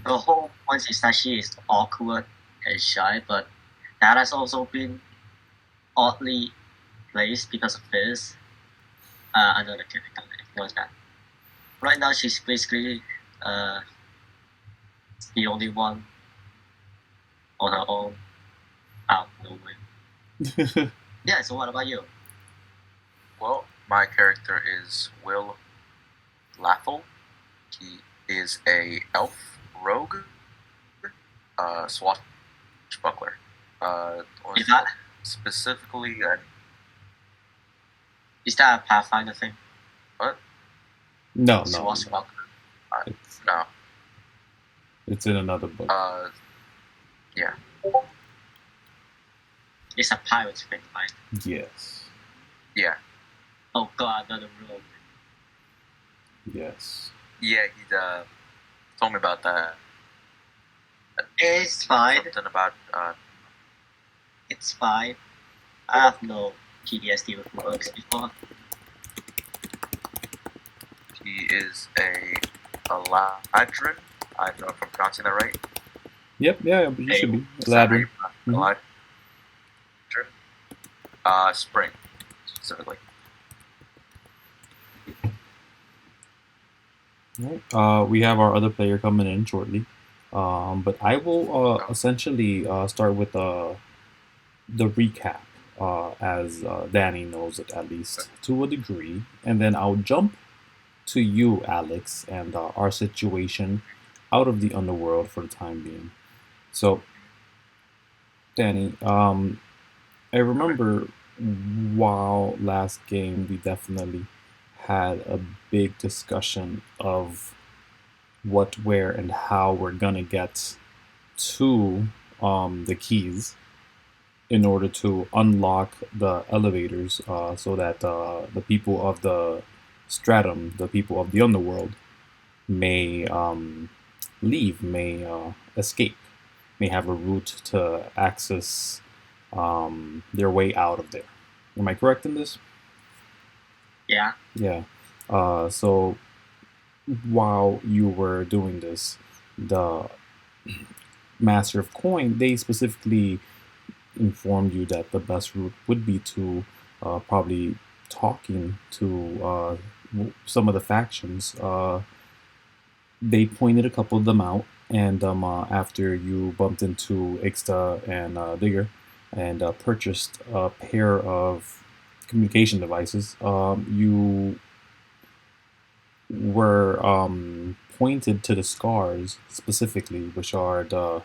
The whole point is that she is awkward and shy, but that has also been oddly placed because of this. Another character, anything like that. Right now, she's basically uh, the only one on her own out nowhere. Yeah. So what about you? Well, my character is Will Lathel. He is a elf rogue, swashbuckler. Is that Specifically, is that a Pathfinder thing? what? No, no, Swashbuckler. No. it's in another book. Yeah. It's a pirate thing, right? Yes, Yeah. Oh god, another rogue. yes. Yeah, he told me about that. It's fine. Something about It's fine. I have no PTSD with rogues before. he is a ladrin. I don't know if I'm pronouncing that right. Yep, yeah, but you Hey, should be Is that ladder. right? Spring, specifically. Right. We have our other player coming in shortly, but I will essentially start with the recap, as Danny knows it at least to a degree, and then I'll jump to you, Alex, and our situation out of the underworld for the time being. So, Danny, I remember while last game we definitely had a big discussion of what, where, and how we're gonna get to the keys in order to unlock the elevators, so that the people of the stratum, the people of the underworld, may leave, may escape, may have a route to access their way out of there. Am I correct in this? Yeah. Yeah. So while you were doing this, the Master of Coin, they specifically informed you that the best route would be to probably talking to some of the factions. They pointed a couple of them out, and after you bumped into Ixta and Digger and purchased a pair of communication devices, you were pointed to the scars specifically, which are the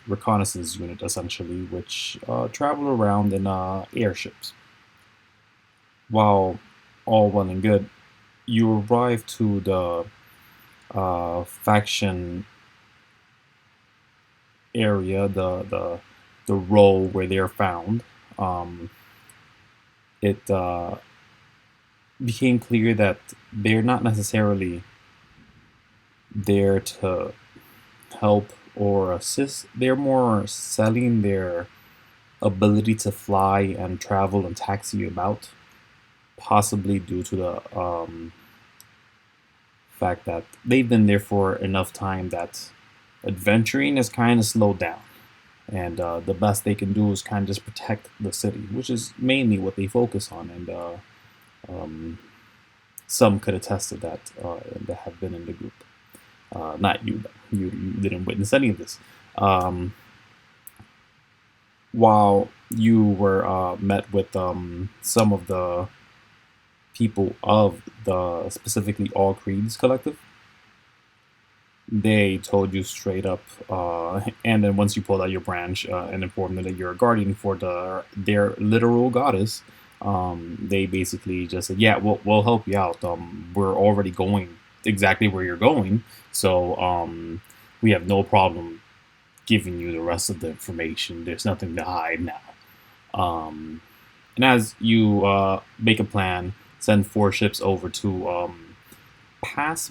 reconnaissance unit essentially, which travel around in airships. While all well and good, you arrive to the faction area, the row where they're found. Um, it became clear that they're not necessarily there to help or assist. They're more selling their ability to fly and travel and taxi about, possibly due to the fact that they've been there for enough time that adventuring is kind of slowed down. And the best they can do is kind of just protect the city, which is mainly what they focus on. And um, some could attest to that that have been in the group. Not you, though. You didn't witness any of this. While you were met with some of the people of the specifically All Creeds Collective, they told you straight up, and then once you pulled out your branch and informed them that you're a guardian for their literal goddess, they basically just said, "Yeah, we'll help you out. We're already going exactly where you're going, so we have no problem giving you the rest of the information. There's nothing to hide now." And as you make a plan, send 4 ships over to pass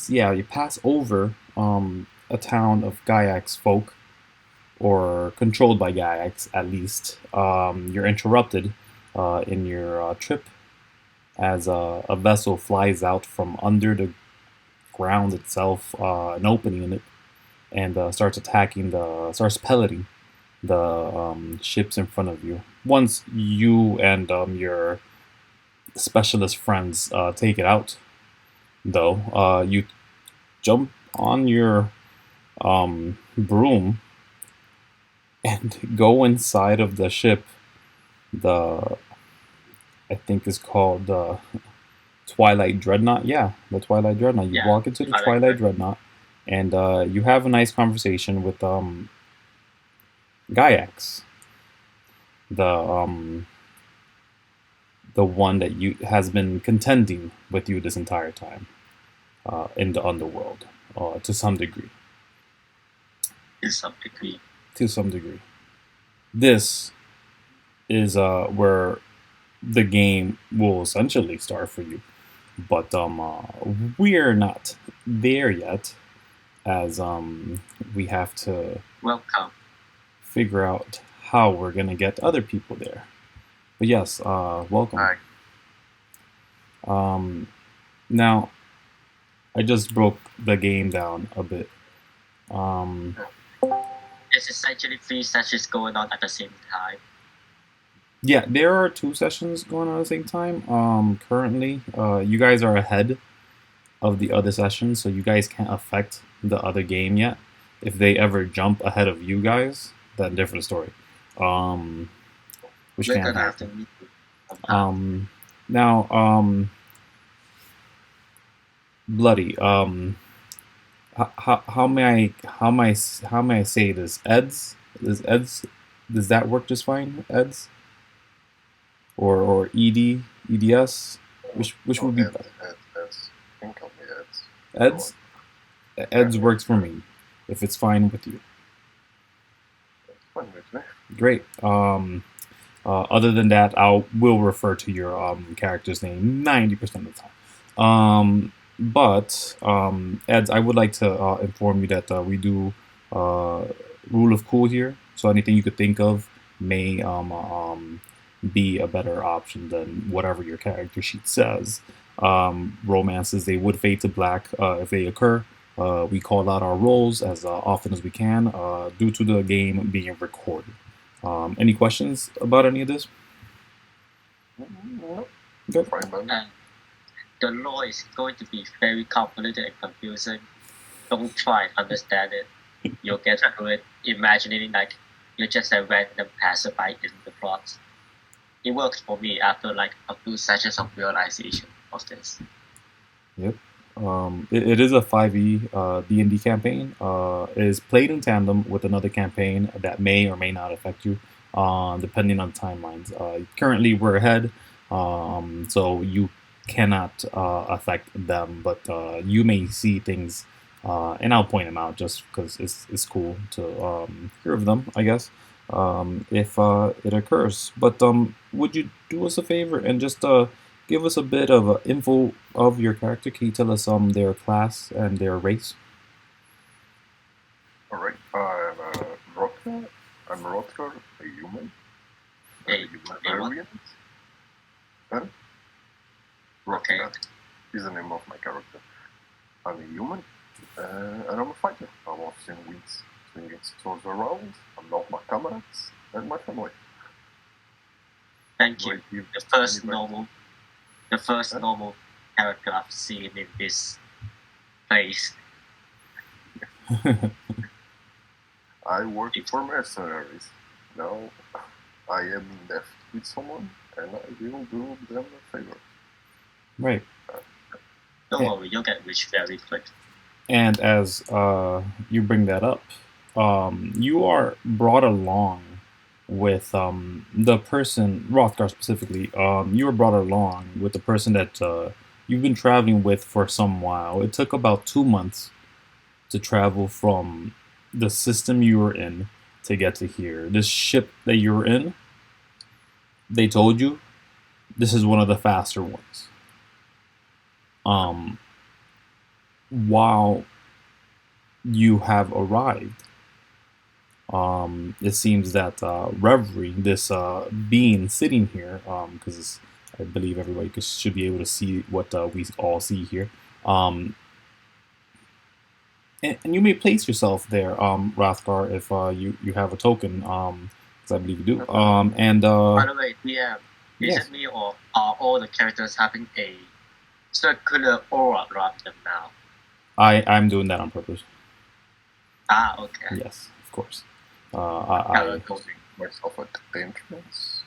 you pass over a town of Giax folk, or controlled by Giax at least. You're interrupted in your trip as a vessel flies out from under the ground itself, an opening in it, and starts pelleting the ships in front of you. Once you and your specialist friends take it out, though, you jump on your broom and go inside of the ship. The I think is called Twilight Dreadnought. Yeah, the Twilight Dreadnought. You Yeah, walk into the Twilight Twilight Dreadnought, and you have a nice conversation with Giax, the the one that you has been contending with you this entire time in the Underworld, to some degree. to some degree. To some degree, this is where the game will essentially start for you. But we're not there yet, as we have to Welcome. figure out how we're gonna get other people there. But yes, welcome. Hi. Now, I just broke the game down a bit. There's essentially 3 sessions going on at the same time. Yeah, there are 2 sessions going on at the same time. Currently, you guys are ahead of the other sessions, so you guys can't affect the other game yet. If they ever jump ahead of you guys, then different story. Which We're can't gonna have to happen. meet sometime. Now, Bloody. How may I say this? Does that work just fine? Eds or EDS? Which would be better? Eds. Think of me, Eds. Eds. Eds works for me if it's fine with you. It's fine with me. Great. Other than that, will refer to your character's name 90% of the time. But Eds, I would like to inform you that we do rule of cool here. So anything you could think of may be a better option than whatever your character sheet says. Romances, they would fade to black if they occur. We call out our roles as often as we can due to the game being recorded. Any questions about any of this? No, Good. fine by me. And the law is going to be very convoluted and confusing. Don't try to understand it. You'll get through it imagining like you're just a random passerby in the plot. It works for me after like a few sessions of realization of this. Yep. It is a 5e D&D campaign. It is played in tandem with another campaign that may or may not affect you, depending on timelines. Currently, we're ahead, so you cannot affect them, but you may see things, and I'll point them out just because it's cool to hear of them, I guess, if it occurs. But would you do us a favor and just give us a bit of info of your character? Can you tell us their class and their race? Alright, I'm Rothgar. I'm Rothgar, a human. Hey, A human hey, what? variant. Huh? Okay. Rothgar is the name of my character. I'm a human, and I'm a fighter. I was in wings, swinging swords around. I love my comrades and my family. Thank you. Like you- The first anybody- normal character I've seen in this place. I work for mercenaries. Now I am in debt with someone, and I will do them a favor. Right. Don't Yeah. worry, you'll get rich very quick. And as you bring that up, you are brought along with the person, Rothgar specifically. You were brought along with the person that you've been traveling with for some while. It took about 2 months to travel from the system you were in to get to here. This ship that you were in, they told you this is one of the faster ones. While you have arrived, it seems that Reverie, this being sitting here, because I believe everybody should be able to see what we all see here, And you may place yourself there, Rothgar, if you have a token, 'cause I believe you do. And By the way, DM, is yes, it me or are all the characters having a circular aura around them now? I'm doing that on purpose. Okay. Yes, of course. Holding myself at the entrance.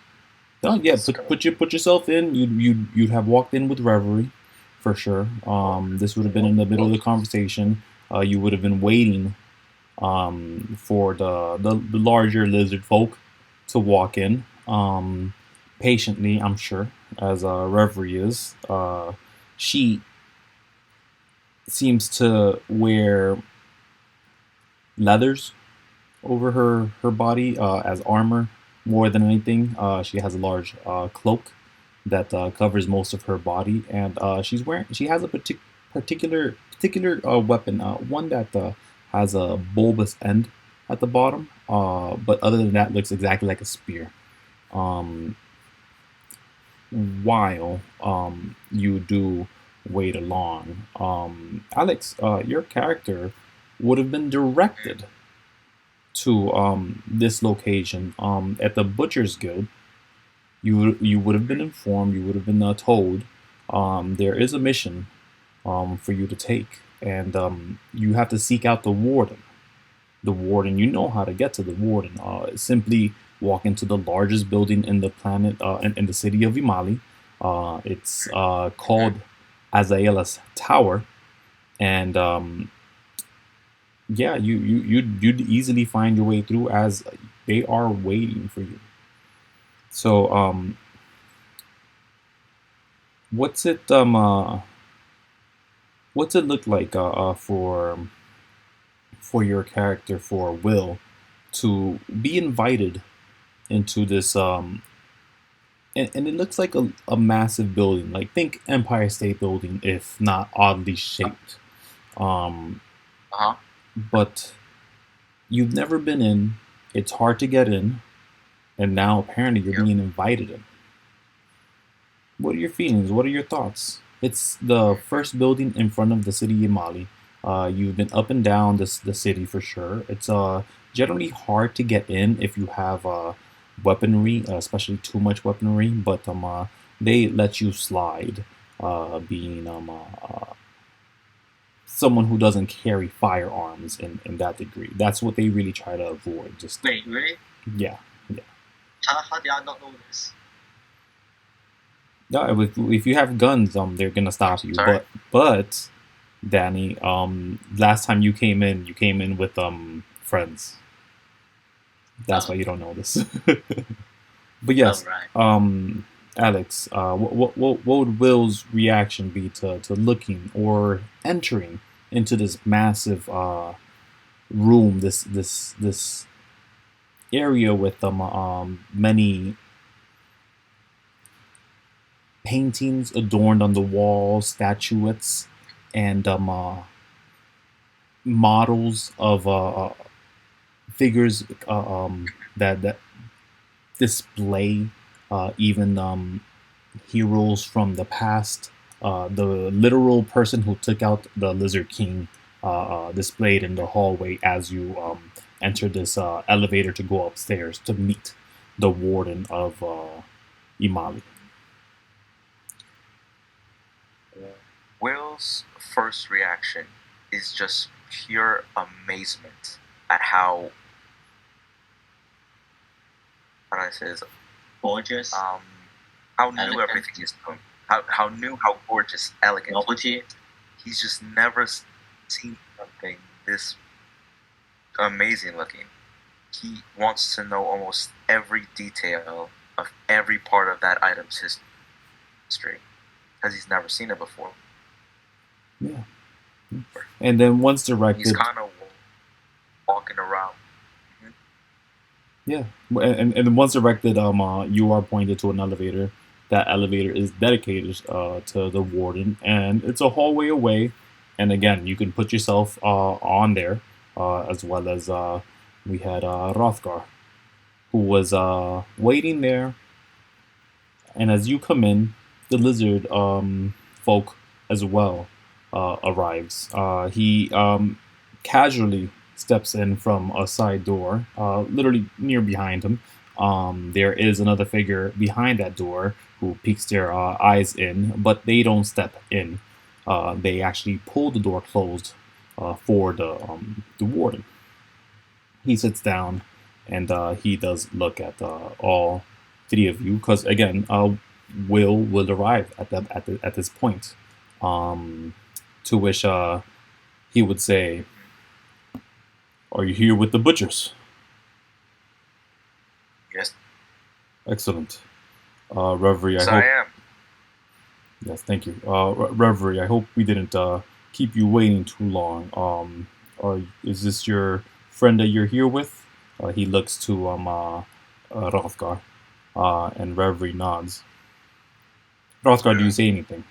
No, yeah, put yourself in. You'd have walked in with reverie, for sure. This would have been in the middle of the conversation. You would have been waiting for the larger lizard folk to walk in patiently, I'm sure, as reverie is. She seems to wear leathers over her body as armor more than anything. She has a large cloak that covers most of her body, and she has a particular weapon, one that has a bulbous end at the bottom. But other than that, looks exactly like a spear. Um, while you do wait along, Alex, your character would have been directed to this location at the Butcher's Guild. You would have been informed. You would have been told there is a mission for you to take, and you have to seek out the warden. The warden, you know how to get to the warden. Simply walk into the largest building in the planet, in the city of Imali. It's called Azaela's Tower, and yeah, you'd easily find your way through as they are waiting for you. So, what's it what's it look like for your character, for Will, to be invited into this and it looks like a massive building, like think Empire State Building, if not oddly shaped. Um, Uh huh. but you've never been in. It's hard to get in, and now apparently you're Yep. being invited in. What are your feelings? What are your thoughts? It's the first building in front of the city of Mali. You've been up and down the city for sure. It's generally hard to get in if you have weaponry, especially too much weaponry. But they let you slide, being someone who doesn't carry firearms in that degree. That's what they really try to avoid. Just Wait, really? yeah. How did I not know this? No, if you have guns, they're gonna stop you. Sorry. But Danny, last time you came in with friends. That's why you don't know this. But yes, Alright. Alex, what would Will's reaction be to looking or entering into this massive room, this area with many paintings adorned on the walls, statuettes, and models of figures that display even heroes from the past. The literal person who took out the Lizard King displayed in the hallway as you enter this elevator to go upstairs to meet the warden of Imali. Will's first reaction is just pure amazement at how do I say this? Gorgeous. How new Elegant. everything is to him. How gorgeous, elegant. Novelty. He's just never seen something this amazing looking. He wants to know almost every detail of every part of that item's history, because he's never seen it before. Yeah. And then once directed, He's kind of walking around. yeah, and then once directed, you are pointed to an elevator. That elevator is dedicated to the warden, and it's a hallway away. And again, you can put yourself on there, as well as we had Rothgar, who was waiting there. And as you come in, the lizard folk as well arrives. He casually steps in from a side door, literally near behind him. There is another figure behind that door who peeks their eyes in, but they don't step in. They actually pull the door closed for the warden. He sits down and he does look at all three of you because again, will arrive at this point. To which he would say, "Are you here with the butchers?" Yes, Excellent. Reverie, I yes, hope. I am. Yes, thank you. Reverie, I hope we didn't keep you waiting too long. Is this your friend that you're here with? He looks to Rothgar, and Reverie nods. Rothgar, do you say anything?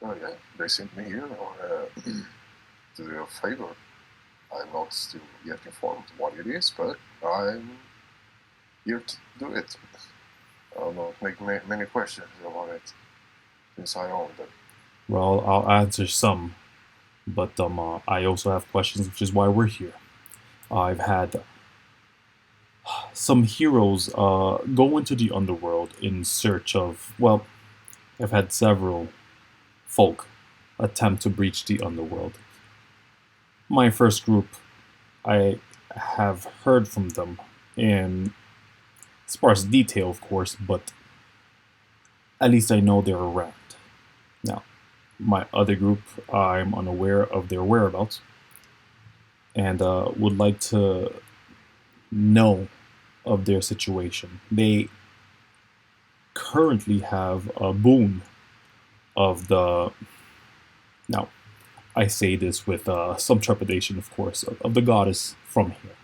Oh yeah, they sent me here to do a favor. I'm not still yet informed what it is, but I'm here to do it. I'll not make many questions about it since I own them. Well, I'll answer some, but I also have questions, which is why we're here. I've had some heroes go into the underworld in search of, well, I've had several folk attempt to breach the underworld. My first group, I have heard from them in sparse detail, of course, but at least I know they're around. Now, my other group, I'm unaware of their whereabouts and would like to know of their situation. They currently have a boon of the. Now, I say this with some trepidation, of course, of the goddess from here.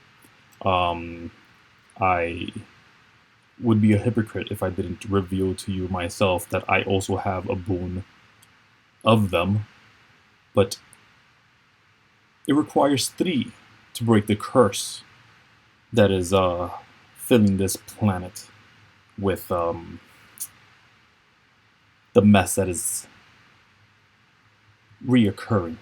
I would be a hypocrite if I didn't reveal to you myself that I also have a boon of them, but it requires 3 to break the curse that is filling this planet with the mess that is reoccurring.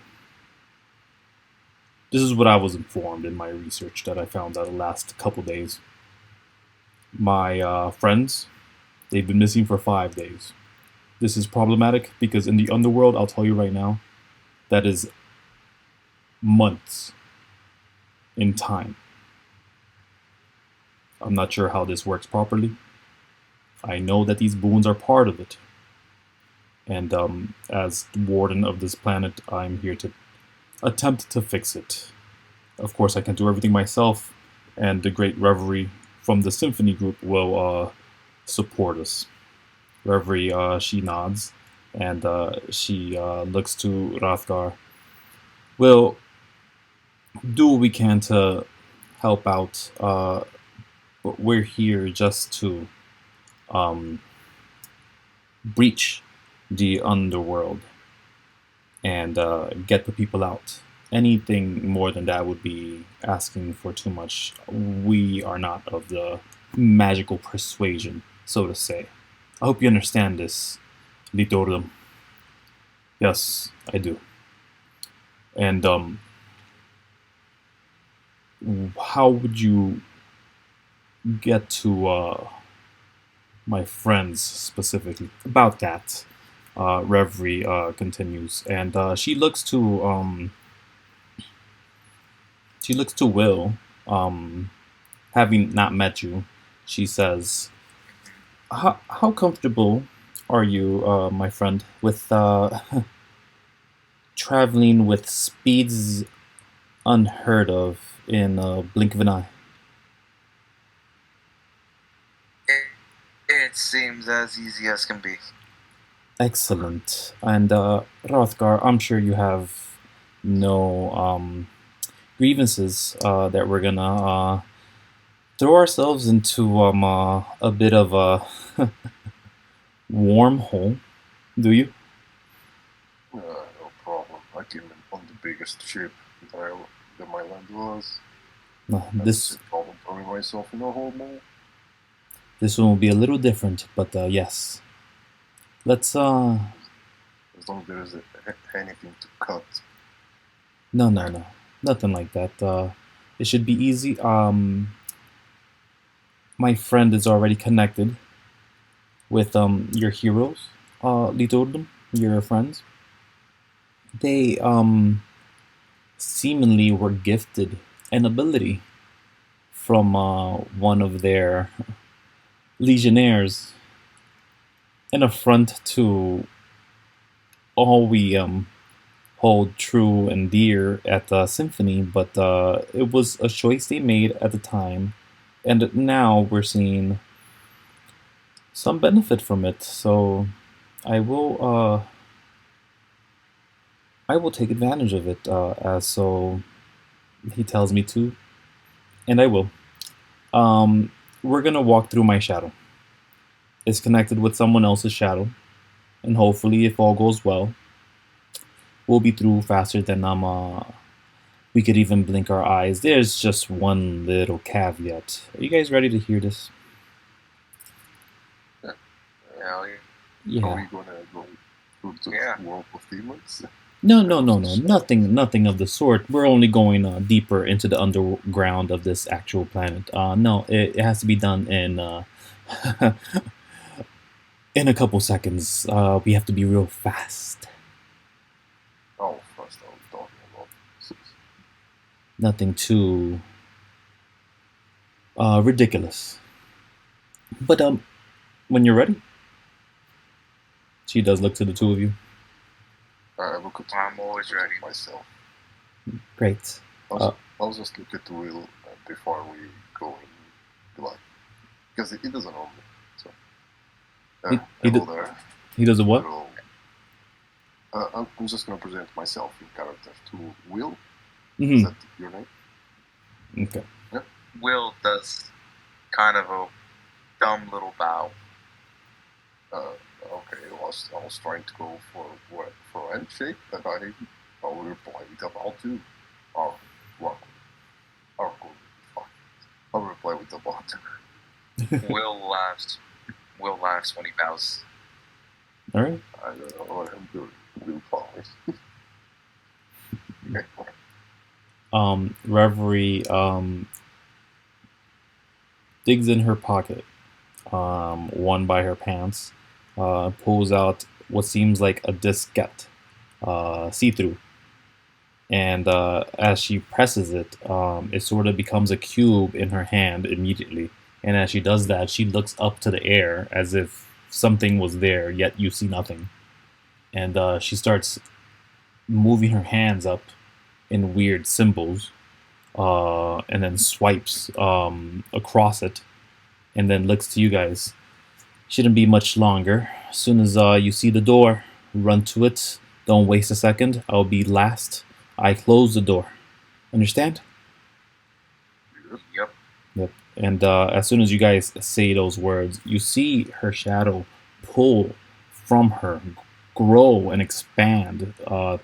This is what I was informed in my research that I found out the last couple days. My friends, they've been missing for 5 days. This is problematic because in the underworld, I'll tell you right now, that is months in time. I'm not sure how this works properly. I know that these boons are part of it. And as the warden of this planet, I'm here to attempt to fix it. Of course, I can do everything myself, and the great Reverie from the Symphony group will support us. Reverie, she nods, and she looks to Rothgar. We'll do what we can to help out, but we're here just to breach the underworld and get the people out. Anything more than that would be asking for too much. We are not of the magical persuasion, so to say. I hope you understand this, Litordum. Yes, I do. And how would you get to my friends specifically? About that, Reverie continues, and she looks to Will, having not met you. She says, "How comfortable are you, my friend, with traveling with speeds unheard of in a blink of an eye?" It seems as easy as can be. Excellent. And Rothgar, I'm sure you have no grievances that we're gonna throw ourselves into a bit of a wormhole. Do you? No problem. I came in on the biggest ship that my land was. This problem throwing myself in a whole mole. This one will be a little different, but yes. Let's As long as there is anything to cut. No, no, no, nothing like that. It should be easy. My friend is already connected with your heroes, Litordum, your friends. They seemingly were gifted an ability from one of their legionnaires, an affront to all we hold true and dear at the Symphony, but it was a choice they made at the time, and now we're seeing some benefit from it. So I will take advantage of it as so he tells me to, and I will. We're gonna walk through my shadow. It's connected with someone else's shadow, and hopefully, if all goes well, we'll be through faster than we could even blink our eyes. There's just one little caveat. Are you guys ready to hear this? Hell Are Yeah. we gonna go through the Yeah. world of demons? No. Nothing of the sort. We're only going deeper into the underground of this actual planet. No, it has to be done in in a couple seconds. We have to be real fast. Oh, first I'm talking about. Nothing too ridiculous. But when you're ready, she does look to the two of you. I will continue. I'm always ready. Myself. Great. I'll just look at the wheel before we go in, like, because he doesn't know me. So, He hello do- there. He does a what? Hello. I'm just gonna present myself in character to Will. Is Mm-hmm. that your name? Okay. Will does kind of a dumb little bow. Okay, I was trying to go for a handshake, but I will reply with a bow too. Oh, well, fuck. I'll reply with a bow too. Will laughs when he bows. All right. I don't know what I'm doing. Will follows. Okay. Reverie digs in her pocket, one by her pants, pulls out what seems like a diskette, see-through, and as she presses it, it sort of becomes a cube in her hand immediately. And as she does that, she looks up to the air as if something was there, yet you see nothing. And she starts moving her hands up in weird symbols, and then swipes across it, and then looks to you guys. Shouldn't be much longer. As soon as you see the door, run to it. Don't waste a second. I'll be last. I close the door. Understand? Yep. Yep. And as soon as you guys say those words, you see her shadow pull from her, grow and expand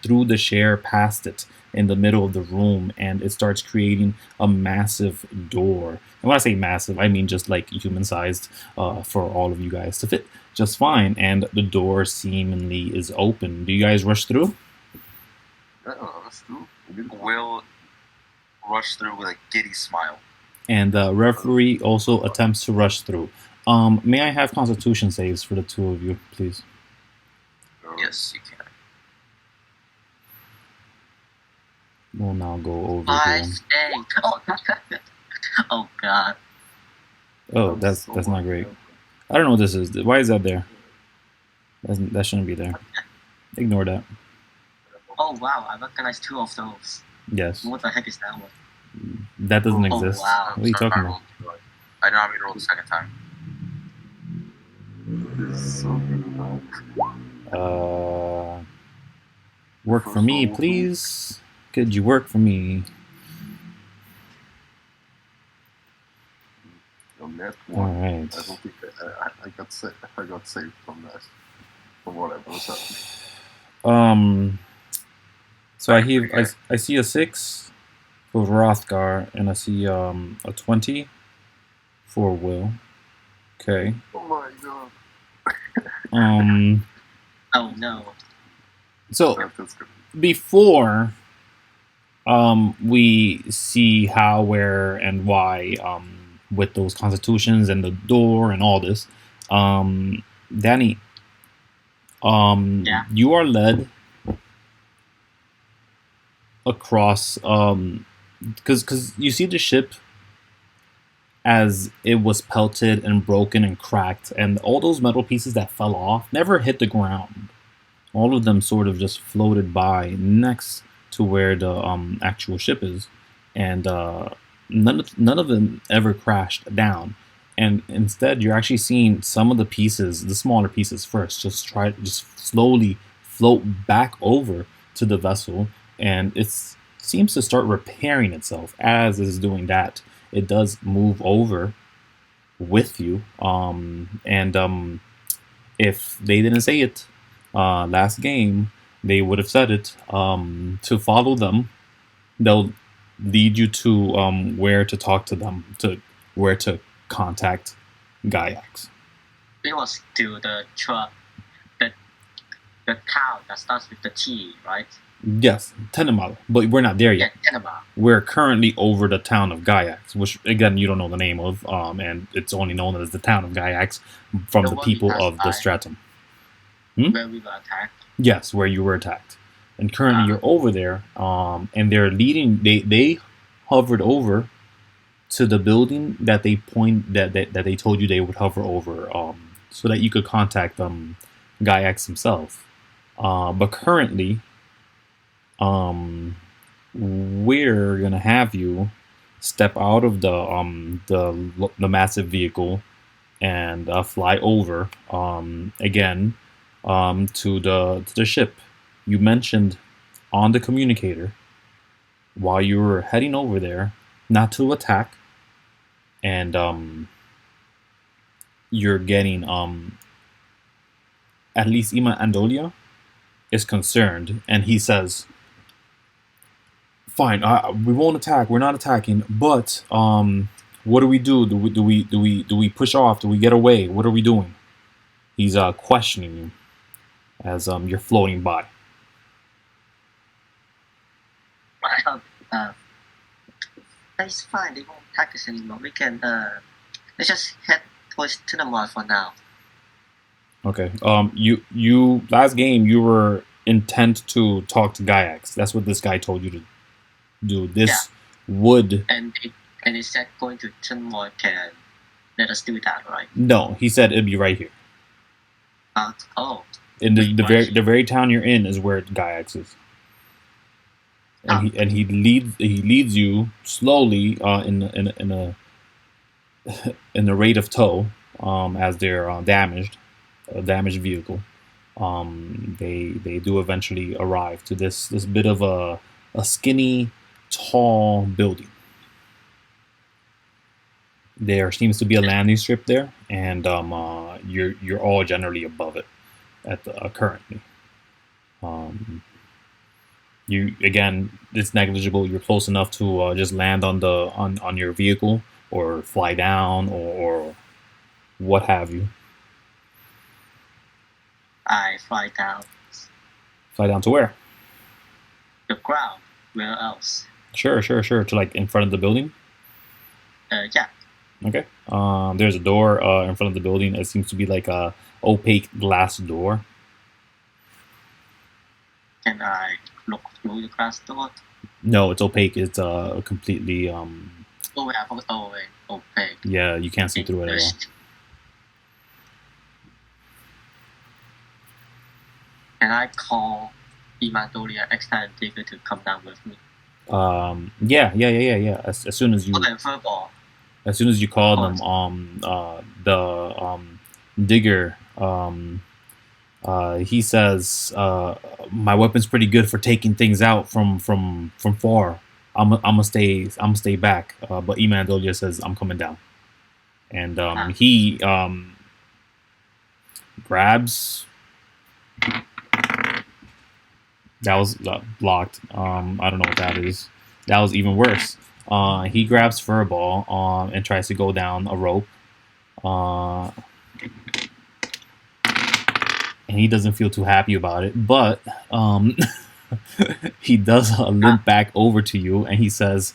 through the chair past it in the middle of the room, and it starts creating a massive door. And when I say massive, I mean just like human sized for all of you guys to fit just fine. And the door seemingly is open. Do you guys rush through? Yeah, that's true. Will rush through with a giddy smile. And the referee also attempts to rush through. May I have Constitution saves for the two of you, please? Yes, you can. We'll now go over 5, here. 8. Oh god. Oh, that's not great. I don't know what this is. Why is that there? That shouldn't be there. Ignore that. Oh wow, I recognize 2 of those. Yes, What the heck is that one? that doesn't Oh, exist. wow. What are you Sorry, talking I about? rolled. I did not mean to roll the second time. This is so good, man. Work for me, please. Could you work for me? On that All one, right. I don't think I got saved from that. From whatever was happening. So I see a 6 for Rothgar, and I see a 20 for Will. Okay. Oh my god. Oh no. So That's good. before We see how, where, and why with those constitutions and the door and all this. Danny, Yeah. you are led across because you see the ship as it was pelted and broken and cracked, and all those metal pieces that fell off never hit the ground. All of them sort of just floated by next to where the actual ship is, and none of them ever crashed down. And instead, you're actually seeing some of the pieces, the smaller pieces first, just slowly float back over to the vessel, and it seems to start repairing itself as it is doing that. It does move over with you, and if they didn't say it last game, they would have said it. To follow them, they'll lead you to where to talk to them, to where to contact Giax. It was to the town that starts with the T, right? Yes, Tenema, but we're not there yet. Yeah, Tenema. We're currently over the town of Giax, which again you don't know the name of, and it's only known as the town of Giax from the people of the Stratum. Where we were attacked. Yes, where you were attacked, and currently you're over there, and they're leading. They hovered over to the building that they that they told you they would hover over, so that you could contact Giax himself. But currently, we're gonna have you step out of the massive vehicle and fly over again to the ship. You mentioned on the communicator while you were heading over there not to attack, and you're getting at least Ima Andolia is concerned, and he says, "Fine, we won't attack. We're not attacking. But what do we do? Do we push off? Do we get away? What are we doing?" He's questioning you as you're floating by. It's fine. They won't attack us anymore. We can let's just head towards Tenema for now. Okay. You last game you were intent to talk to Giax. That's what this guy told you to do. This would and he said going to Tenema can let us do that, right? No, he said it'd be right here. In the very town you're in is where Giax is. And he leads you slowly in a rate of tow as they're damaged vehicle. They do eventually arrive to this bit of a skinny, tall building. There seems to be a landing strip there, and you're all generally above it at currently. You again, it's negligible. You're close enough to just land on your vehicle or fly down or what have you. I fly down. Fly down to where? The ground. Where else? Sure. To like in front of the building. Yeah. Okay. There's a door in front of the building. It seems to be like a opaque glass door. Can I look through the glass door? No, it's opaque. It's completely opaque. Yeah, you can't see through it at all. Can I call Imandolia Extra and David to come down with me? Yeah. As soon as you as soon as you call them, the digger, he says, my weapon's pretty good for taking things out from far. I'm gonna stay back. But Imandolia says I'm coming down, and he grabs. That was blocked. I don't know what that is. That was even worse. He grabs Furball and tries to go down a rope. And he doesn't feel too happy about it. But he does limp back over to you, and he says,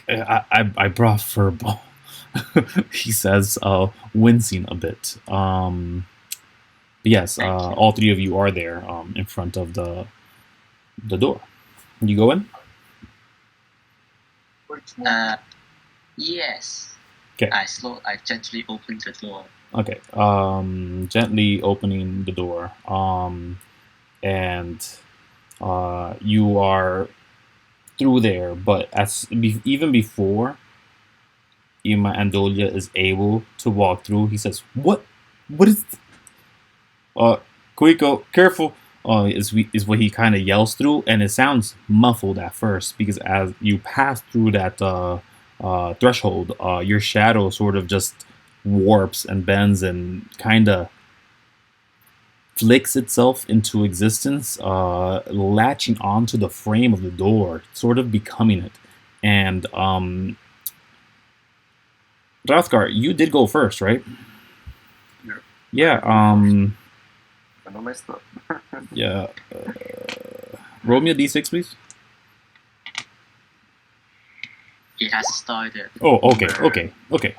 I brought Furball. He says, wincing a bit. But yes, all three of you are there in front of the door. You go in? Yes. Okay. I gently open the door. Okay. Gently opening the door. And you are through there, but even before Ima Andolia is able to walk through, he says, What is Kuiko, careful, is what he kind of yells through, and it sounds muffled at first, because as you pass through that threshold, your shadow sort of just warps and bends and kind of flicks itself into existence, latching onto the frame of the door, sort of becoming it. And Rothgar, you did go first, right? Yeah. I know my stuff. Yeah. Roll me a d6, please. It has started. Oh, okay.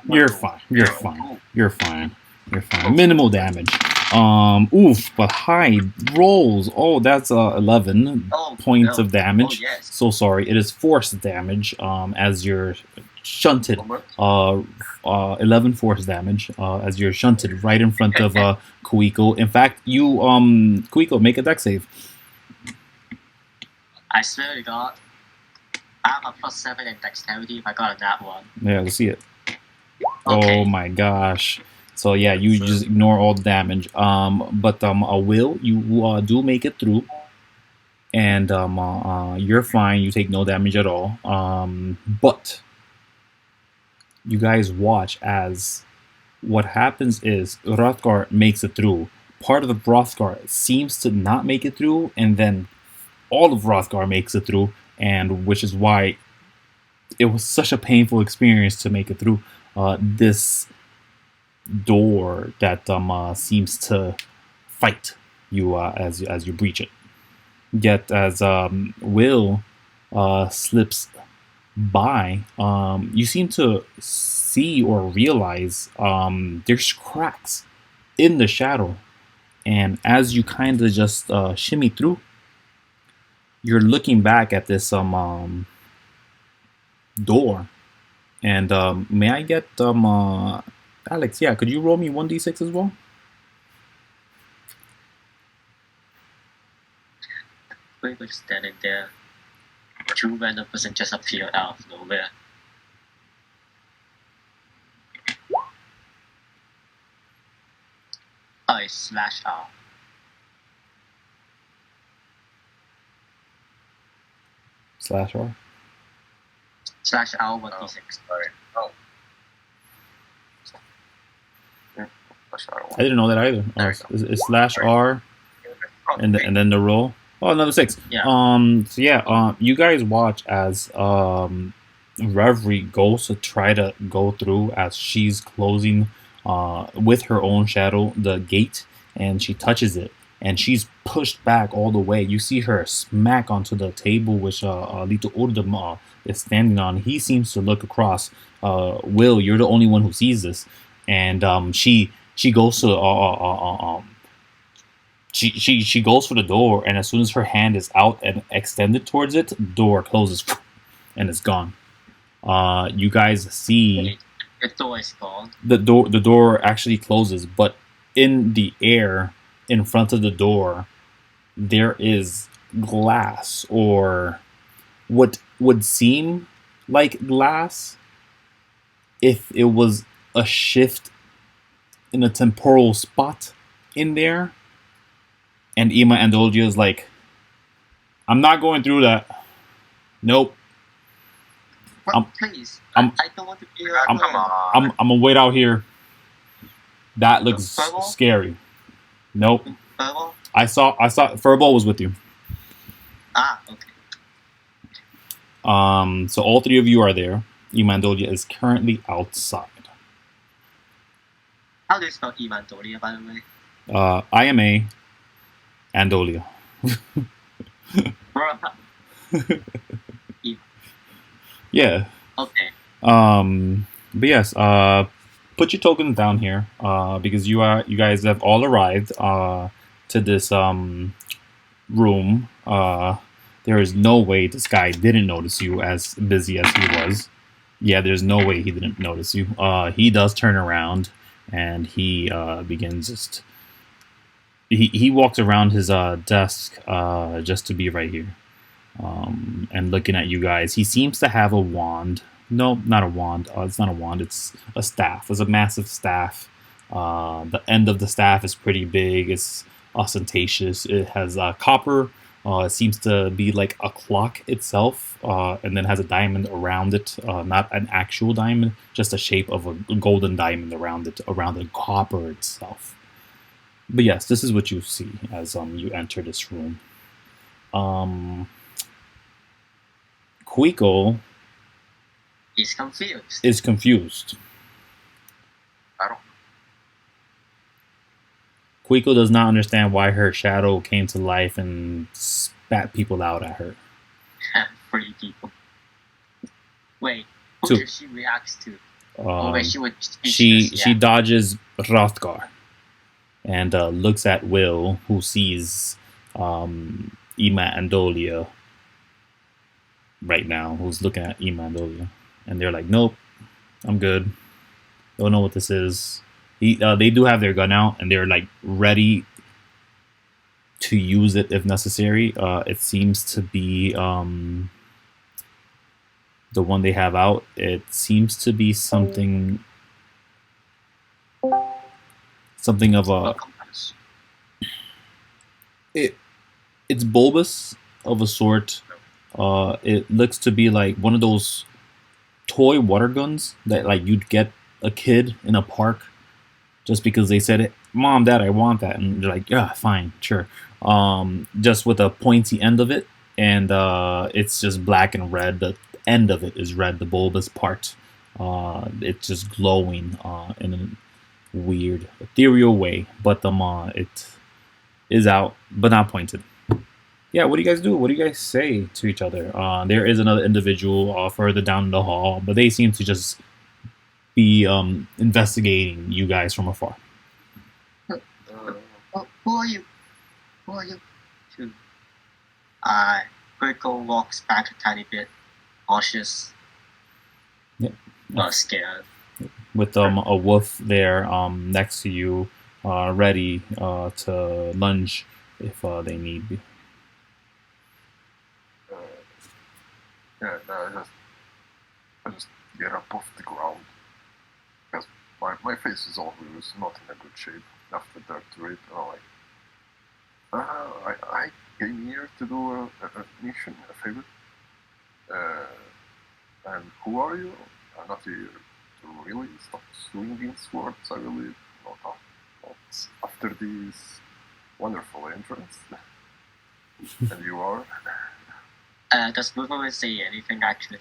You're fine. Minimal damage. Oof, but high rolls. Oh, that's 11 points of damage. Oh, yes. So sorry. It is force damage. As you're shunted. 11 force damage. As you're shunted right in front of Kuiko. In fact, you Kuiko, make a dex save. I swear to God, I have a +7 in dexterity if I got that one. Yeah, let's see it. Okay. Oh my gosh. So yeah, you just ignore all the damage. But Will, you do make it through, and you're fine. You take no damage at all. But you guys watch as what happens is Rothgar makes it through. Part of the Rothgar seems to not make it through, and then all of Rothgar makes it through, and which is why it was such a painful experience to make it through this door that seems to fight you as you breach it. Yet as Will slips by, you seem to see or realize there's cracks in the shadow, and as you kind of just shimmy through, you're looking back at this door, and may I get Alex? Yeah, could you roll me 1d6 as well? We were standing there. Two random person just appeared out of nowhere. I slash out. /R. Slash out 1d6. Sorry. Oh. I didn't know that either. It's /R and then the roll. Oh, another 6. Yeah. So yeah. You guys watch as Reverie goes to try to go through as she's closing with her own shadow the gate, and she touches it, and she's pushed back all the way. You see her smack onto the table which Lito Urdam is standing on. He seems to look across. Will, you're the only one who sees this, and she goes to she goes for the door, and as soon as her hand is out and extended towards it, the door closes and it's gone. You guys see the door is gone. The door actually closes, but in the air in front of the door there is glass, or what would seem like glass if it was a shift in a temporal spot in there. And Ima Andolgia is like, I'm not going through that. Nope. Please. I don't want to be Come on. I'm gonna wait out here. That looks Furball? scary. Nope. Furball? I saw Furball was with you. Ah, okay. So all three of you are there. Ima Andolgia is currently outside. How do you spell Imandolia, by the way? IMA Andolia. Yeah. Okay. But yes, put your tokens down here, because you guys have all arrived to this room. There is no way this guy didn't notice you, as busy as he was. Yeah, there's no way he didn't notice you. He does turn around and he begins just. He walks around his desk just to be right here, and looking at you guys. He seems to have a wand. No, not a wand. It's not a wand. It's a staff. It's a massive staff. The end of the staff is pretty big. It's ostentatious. It has copper. It seems to be like a clock itself, and then has a diamond around it. Not an actual diamond, just a shape of a golden diamond around it, around the copper itself. But yes, this is what you see as you enter this room. Kuiko He's confused. is confused. I don't. Kuiko does not understand why her shadow came to life and spat people out at her. 3 people. Wait, who 2. did she react to? Oh, wait, she was She speechless, dodges Rothgar and looks at Will, who sees Ima and Dolia right now, who's looking at Ima and Dolia. And they're like, nope, I'm good. Don't know what this is. They do have their gun out, and they're like ready to use it if necessary. It seems to be the one they have out. It seems to be something of a. It's bulbous of a sort. It looks to be like one of those toy water guns that like you'd get a kid in a park just because they said it, Mom, Dad, I want that, and they're like, yeah, fine, sure. Just with a pointy end of it, and it's just black and red. The end of it is red, the bulbous part. It's just glowing in a weird, ethereal way, but it is out, but not pointed. Yeah, what do you guys do? What do you guys say to each other? There is another individual further down in the hall, but they seem to just be investigating you guys from afar. Who are you? Who are you? Kuiko walks back a tiny bit, cautious, Yep. Scared. With a wolf there next to you, ready to lunge if they need be. Yeah, no, I just get up off the ground. Because my face is always not in a good shape after that rape. I came here to do a mission, a favor. And who are you? I'm not here to really stop swinging swords. I really not after this wonderful entrance. And you are? Does Bruno say anything actually?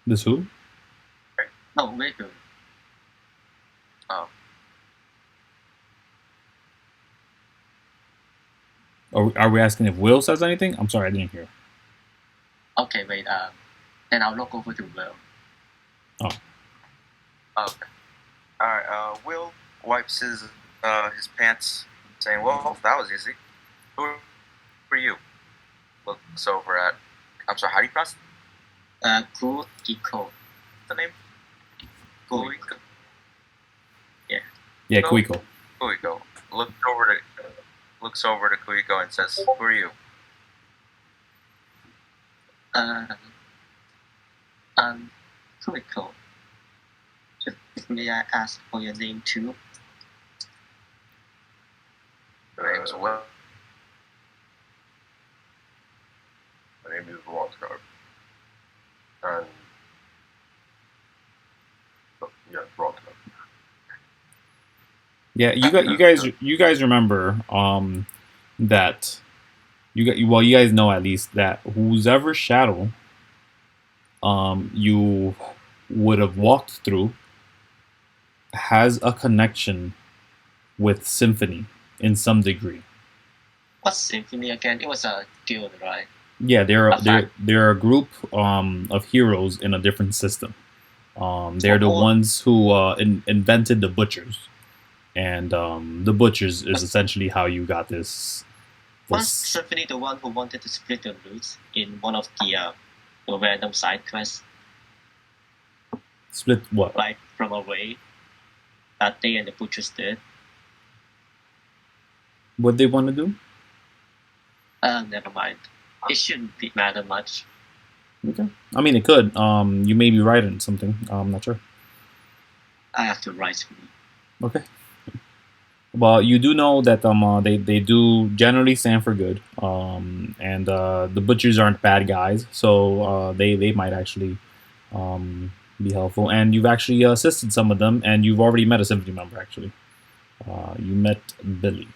This who? No, Riku. Oh. Are we asking if Will says anything? I'm sorry, I didn't hear. Okay, wait. Then I'll look over to Will. Okay. All right. Will wipes his pants, saying, "Well, that was easy. Who are you?" Looks over at. I'm sorry. How do you pronounce Kuiko. the name? Kuiko. Yeah, Kuiko. Kuiko. Looks over to Kuiko and says, "Who are you?" Kuiko. May I ask for your name too? My name's Will. My name is Rothgar. And yeah, Rothgar. Yeah, you guys remember that you guys know at least that whose ever shadow you would have walked through has a connection with Symphony in some degree. What's Symphony again? It was a guild, right? Yeah, they're A fact. they're a group of heroes in a different system. They're the Or ones who invented the butchers, and the butchers is was essentially how you got this. was This Symphony the one who wanted to split the loot in one of the random side quests, split what? like from away that they and the butchers did? What they want to do? Never mind. It shouldn't matter much. Okay. I mean, it could. You may be right in something. I'm not sure. I have to write for me. Okay. Well, you do know that they do generally stand for good. And the butchers aren't bad guys, so they might actually be helpful. And you've actually assisted some of them, and you've already met a Symphony member actually. You met Billy.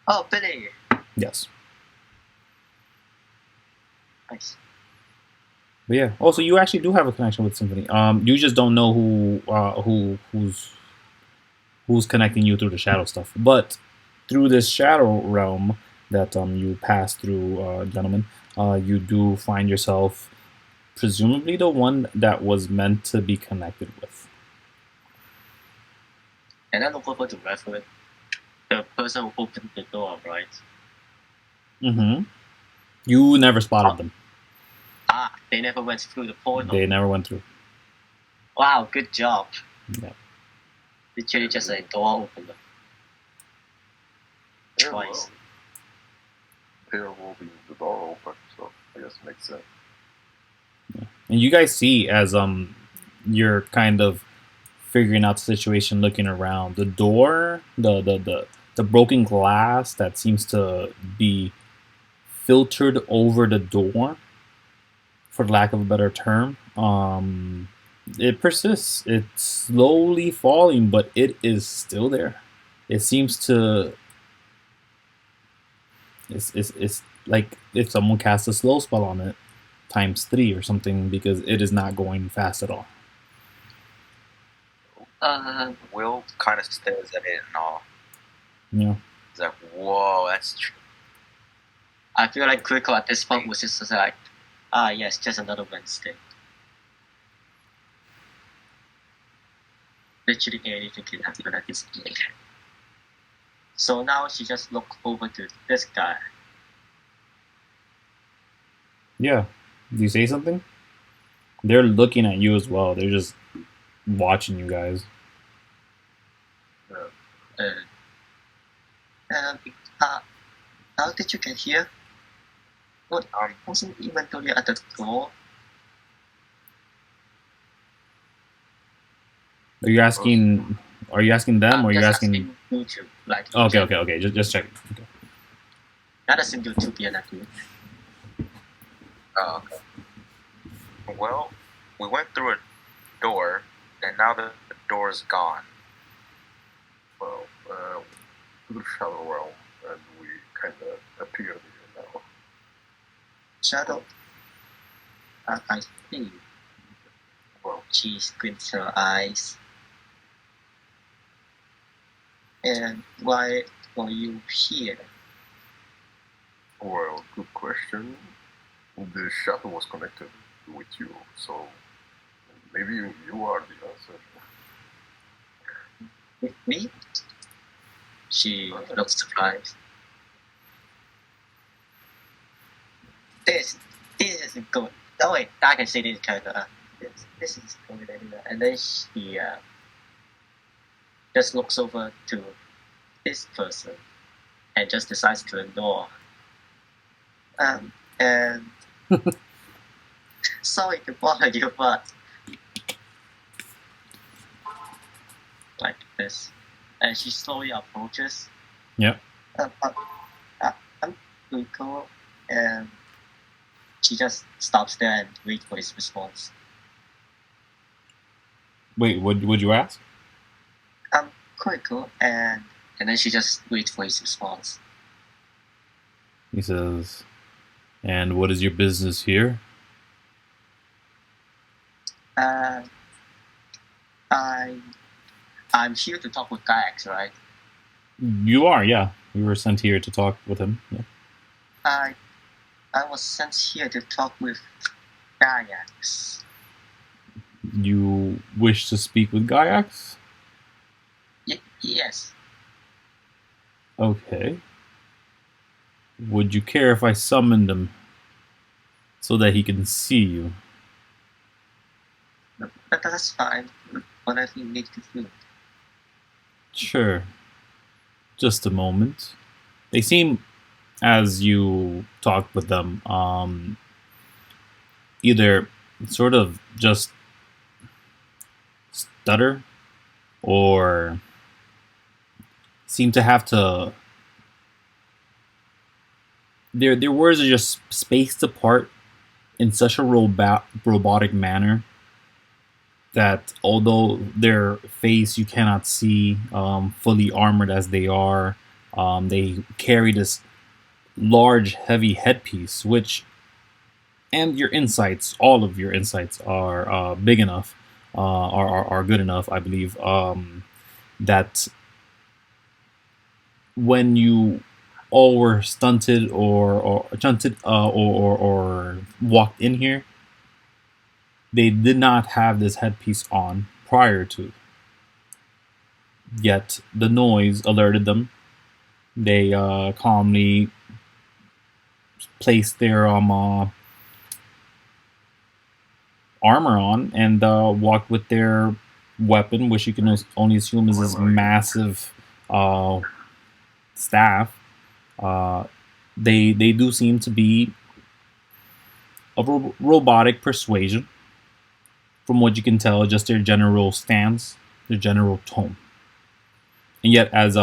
Oh, Billy! Yes. Nice. But yeah. Also, you actually do have a connection with Symphony. You just don't know who's connecting you through the shadow stuff. But through this shadow realm that you pass through, gentlemen, you do find yourself presumably the one that was meant to be connected with. And I look over to reference the person who opened the door, right? Mm-hmm. You never spotted them. Ah, they never went through the portal. They never went through. Wow, good job. Yeah. Literally just a door opener. Yeah, well, Twice. they're holding the door open, so I guess it makes sense. And you guys see as you're kind of figuring out the situation, looking around the door, the broken glass that seems to be filtered over the door, for lack of a better term. It persists. It's slowly falling, but it is still there. It seems to. It's like if someone casts a slow spell on it, times 3 or something, because it is not going fast at all. Will kind of stares at it in awe. Yeah. He's like, whoa, that's true. I feel like Kuiko at this point was just like, yes, just another Wednesday. Literally anything can happen at this point. So now she just looked over to this guy. Yeah. Do you say something? They're looking at you as well. They're just watching you guys. How did you get here? What? Wasn't even told you at the door. Are you asking? Are you asking them, or are you Just asking? you two, like. Okay. Just checking. Okay. That doesn't do to be an athlete. Oh, okay. Well, we went through a door, and now the door is gone. Well, to the shadow realm, and we kind of appear here now. Shadow. I think. Well, She squints her eyes. And why are you here? well, good question. The shadow was connected with you, so maybe you are the answer. With me? She looks surprised. This isn't going. Oh wait, I can say this character. This is going anywhere. And then she just looks over to this person and just decides to ignore. And sorry to bother you, but like this, and she slowly approaches. Yeah. I'm Kuiko, and she just stops there and waits for his response. Wait, would you ask? I'm Kuiko, and then she just waits for his response. He says, "And what is your business here?" I'm here to talk with Giax, right? You are, yeah. We were sent here to talk with him. Yeah. I was sent here to talk with Giax. You wish to speak with Giax? Yes. Okay. Would you care if I summoned him so that he can see you? But that's fine. Whatever you need to do. Sure. Just a moment. They seem, as you talk with them, either sort of just stutter or seem to have to. Their words are just spaced apart in such a robotic manner that although their face you cannot see, fully armored as they are, they carry this large, heavy headpiece, and your insights, all of your insights are big enough, are good enough, I believe, that when you all were stunted or walked in here, they did not have this headpiece on prior to. Yet the noise alerted them. They calmly placed their armor on and walked with their weapon, which you can only assume is this massive staff. They do seem to be of robotic persuasion, from what you can tell, just their general stance, their general tone. And yet, as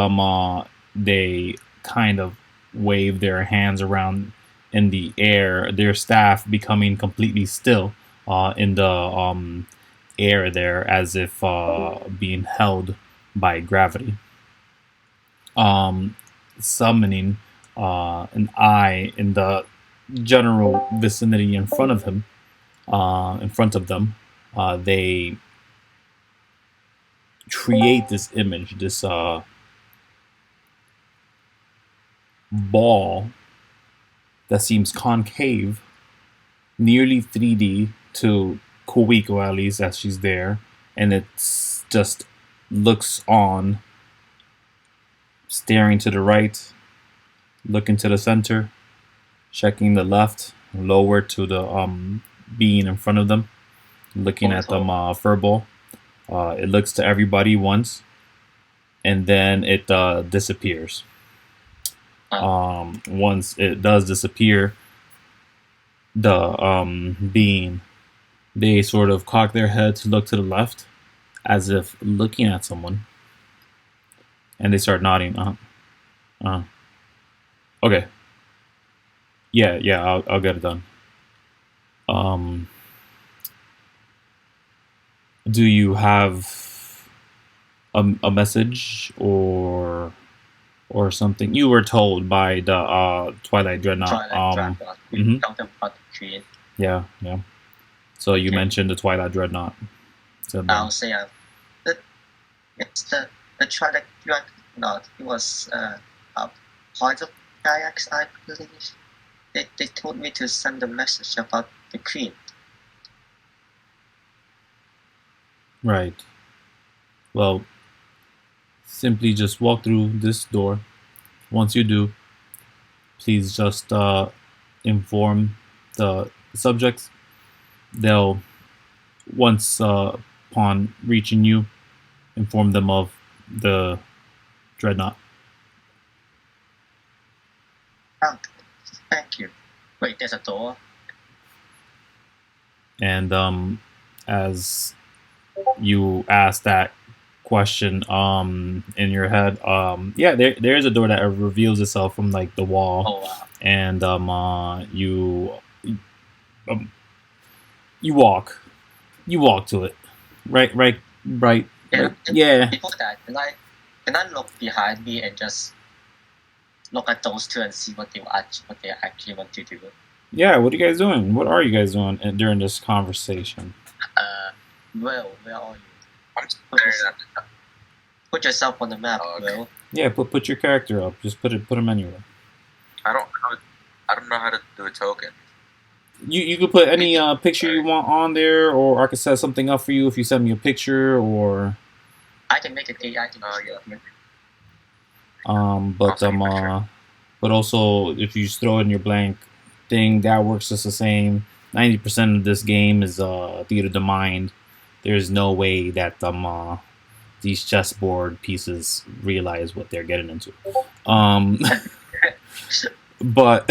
they kind of wave their hands around in the air, their staff becoming completely still in the air there, as if being held by gravity. Summoning an eye in the general vicinity in front of him, in front of them, they create this image, this ball that seems concave, nearly 3D to Kuiko, at least, as she's there, and it's just looks on, staring to the right, looking to the center, checking the left, lower to the being in front of them, looking at them furball. It looks to everybody once, and then it disappears. Once it does disappear, the being, they sort of cock their head to look to the left, as if looking at someone, and they start nodding. Okay. Yeah, I'll get it done. Do you have a message or something? You were told by the Twilight Dreadnought. Dreadnought. We talked about the Queen. Yeah. So you mentioned the Twilight Dreadnought. So I'll say it's the Twilight Dreadnought. It was a part of Giax, I believe. They told me to send a message about the Queen. Right. Well, simply just walk through this door. Once you do, please just inform the subjects. They'll, once upon reaching you, inform them of the Dreadnought. Oh, thank you. Wait, there's a door. And as you ask that question in your head, there is a door that reveals itself from like the wall. Oh wow. And you walk to it, right. Yeah. Before that, can I look behind me and just look at those two and see what they actually want to do? Yeah, what are you guys doing? What are you guys doing during this conversation? Will, where are you? I'm staring at the Put yourself on the map, Will. Yeah, put your character up. Just put him anywhere. I don't know how to do a token. You could put any picture you want on there, or I could set something up for you if you send me a picture, or I can make an AI to but also if you just throw it in your blank thing, that works just the same. 90% of this game is theater of the mind. There's no way that these chessboard pieces realize what they're getting into. But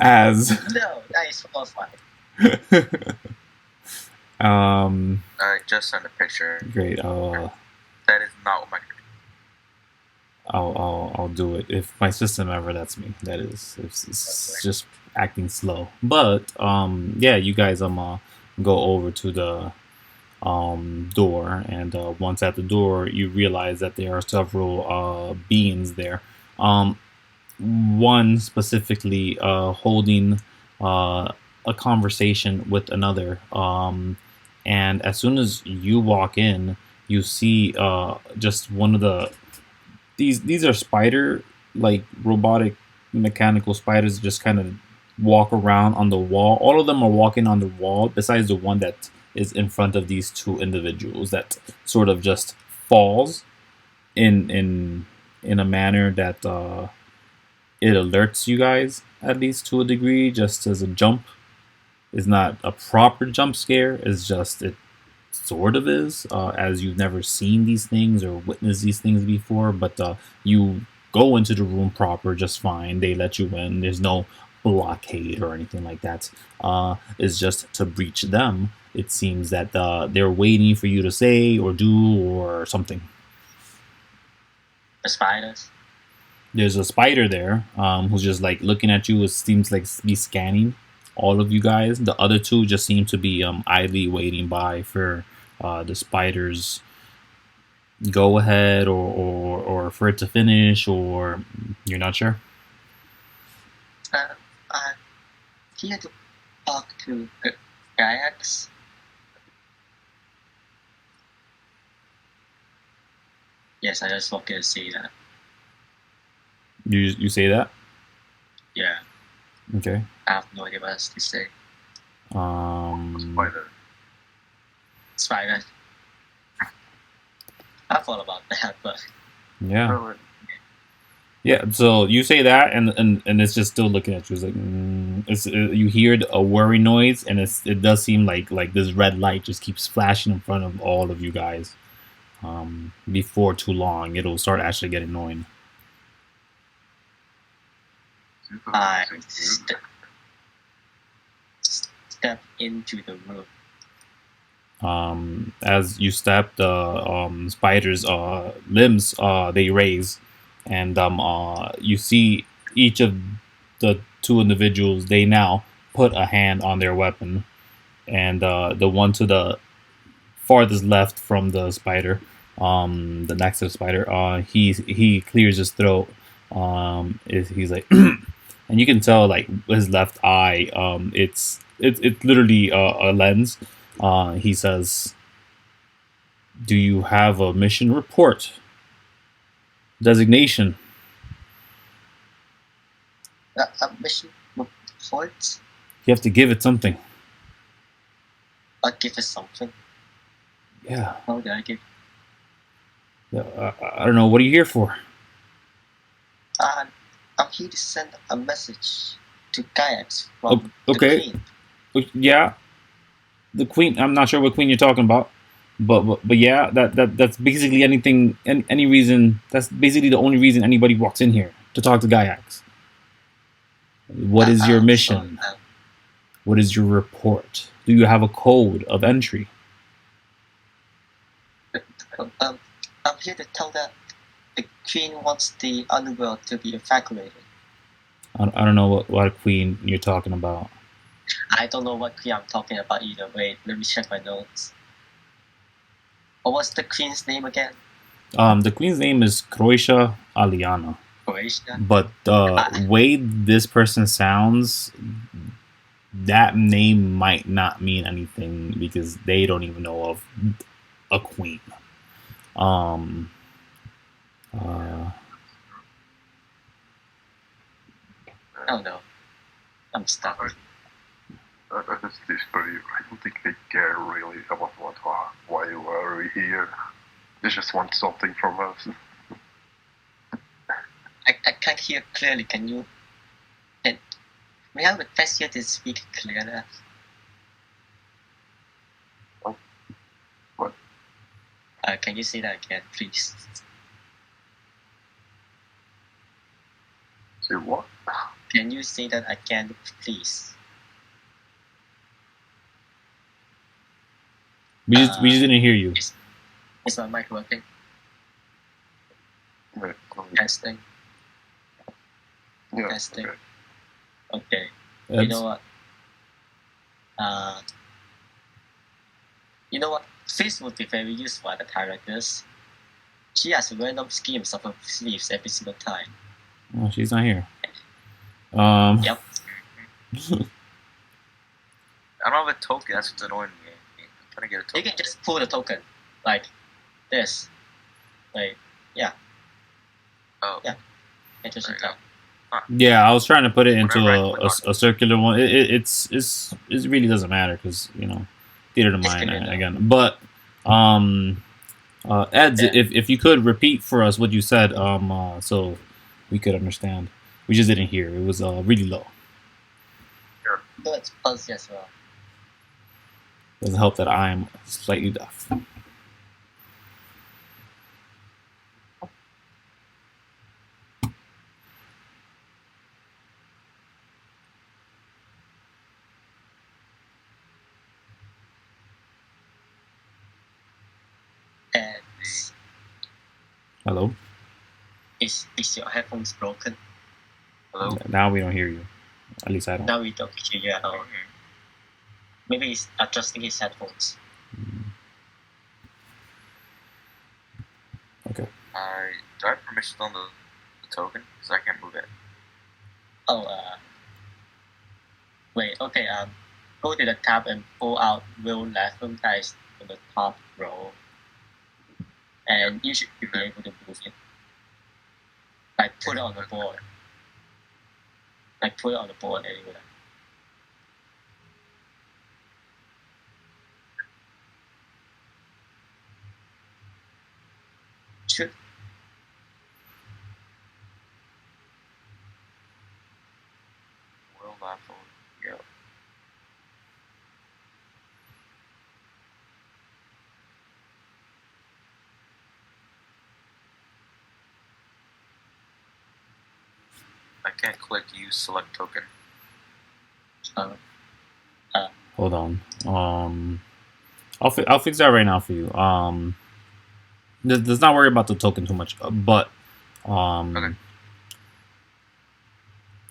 as No, that is fine. I just sent a picture. Great. That is not what my. I'll do it if my system ever lets me. That is, it's just acting slow. But yeah, you guys go over to the door, and once at the door, you realize that there are several beings there. One specifically holding a conversation with another. And as soon as you walk in, you see just one of these are spider, like robotic mechanical spiders, just kind of walk around on the wall. All of them are walking on the wall, besides the one that is in front of these two individuals that sort of just falls in a manner that it alerts you guys, at least to a degree, just as a jump. Is not a proper jump scare. It's just it sort of is, as you've never seen these things or witnessed these things before. But you go into the room proper just fine. They let you in. There's no blockade or anything like that. It's just to breach them. It seems that they're waiting for you to say or do or something. The spiders. There's a spider there who's just like looking at you. It seems like be scanning all of you guys. The other two just seem to be idly waiting by for the spiders go ahead or for it to finish, or you're not sure. I'm here to talk to Giax. Yes, I just wanted to say that. You say that? Yeah. Okay. I have no idea what else to say. Spider. I thought about that, but yeah. Yeah, so you say that, and it's just still looking at you. It's like you hear a worry noise, and it does seem like this red light just keeps flashing in front of all of you guys. Before too long, it'll start actually getting annoying. I step into the room. As you step, the spiders' limbs they raise, and you see each of the two individuals. They now put a hand on their weapon, and the one to the farthest left from the spider, the next to the spider, he clears his throat. He's like, and you can tell like his left eye, it's literally a lens. He says, "Do you have a mission report? Designation?" A mission report? You have to give it something. I'll give it something. Yeah. How do I give? I don't know. What are you here for? I'm here to send a message to Giax from okay. the Queen. Yeah. The Queen. I'm not sure what Queen you're talking about, but yeah, that's basically anything. Any reason. That's basically the only reason anybody walks in here, to talk to Giax. What is your mission? What is your report? Do you have a code of entry? I'm here to tell that the Queen wants the Underworld to be evacuated. I don't know what Queen you're talking about. I don't know what Queen I'm talking about either. Wait, let me check my notes. What was the Queen's name again? The Queen's name is Croatia Aliana. Croatia? But the way this person sounds, that name might not mean anything because they don't even know of a queen. Oh no, I'm stuck. That's this for you. I don't think they care really about why you are here. They just want something from us. I can't hear clearly. Can you? We have request you to speak clearer. What? Can you say that again, please? Say what? Can you say that again, please? We just didn't hear you. Is my mic working? Wait, Testing. yeah, Testing. okay. Okay. Eds? You know what? This would be very useful at a time like this. She has random schemes up her sleeves every single time. Oh, she's not here. Yep. I don't have a token. That's what's annoying me. I'm trying to get a You token. can just pull the token like this. Like, yeah. Oh. Yeah. Interesting There time. Yeah, I was trying to put it into Whatever I click a circular one. It really doesn't matter because theater to It's mine good enough. again. But Eds, Yeah. if you could repeat for us what you said, so we could understand. We just didn't hear. It was really low. But it's fuzzy as well. Doesn't help that I'm slightly deaf. And Hello. is your headphones broken? Hello? Now we don't hear you. At least I don't. Now we don't hear you at all. Maybe he's adjusting his headphones. Okay. Do I have permission on the token? Because I can't move it. Oh, wait, okay, go to the tab and pull out wheel left from guys in the top row. And you should be able to move it. Like, put it on the board. Like, put it on the board anywhere. Should. Will that forward? Yeah. I can't click use select token. Hold on. I'll fix that right now for you. Let's not worry about the token too much. But Okay.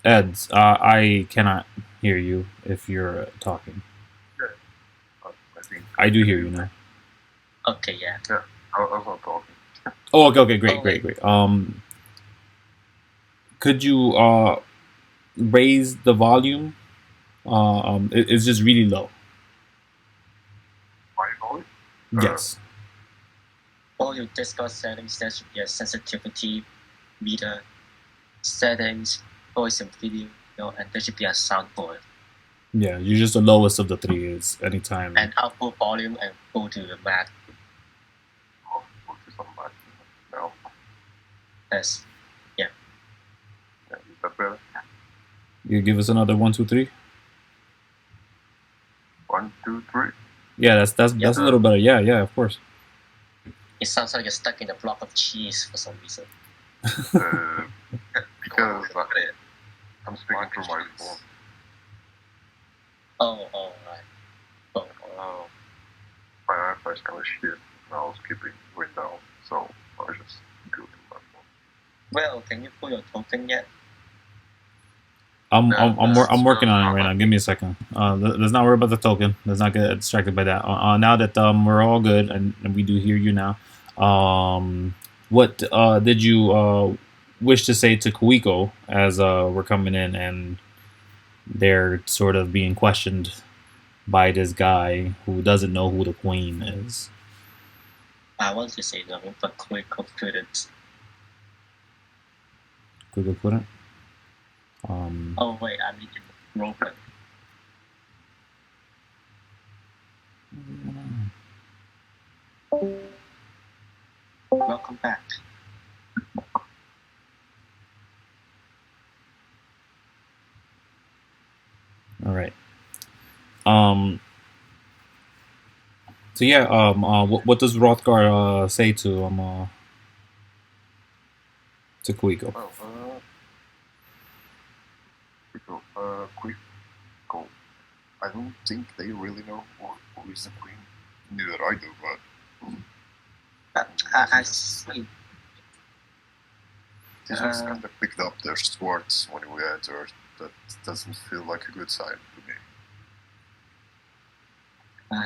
Eds, I cannot hear you if you're talking. I think I do hear you now. Okay, yeah. I was not talking. Oh, okay, great, Oh, great. Could you raise the volume? It's just really low. My voice? Yes. All your Discord settings, there should be a sensitivity meter, settings, voice and video, and there should be a soundboard. Yeah, you're just the lowest of the three. Is anytime. And output volume and go to the Mac. Go to some back now. That's, Yeah, is that better? You give us another 1, 2, 3. 1, 2, 3. Yeah, that's a little better. Yeah, of course. it sounds like you're stuck in a block of cheese for some reason. Because I'm speaking through my phone. Oh, right. Oh. My Wi-Fi is kind of shit. I was keeping going down, so I just go to my phone. Well, can you pull your token yet? I'm that's working on it really right now. Give me a second. Let's not worry about the token. Let's not get distracted by that. Now that we're all good and we do hear you now. What did you wish to say to Kuiko as we're coming in and they're sort of being questioned by this guy who doesn't know who the queen is? I want to say nothing, but Kuiko couldn't. Kuiko couldn't. Oh wait, I need to roll it. Welcome back. All right. So yeah. What does Rothgar say to Kuiko? Well, Kuiko, I don't think they really know who is the queen. Neither I do, but I see. they just kind of picked up their swords when we entered. That doesn't feel like a good sign to me.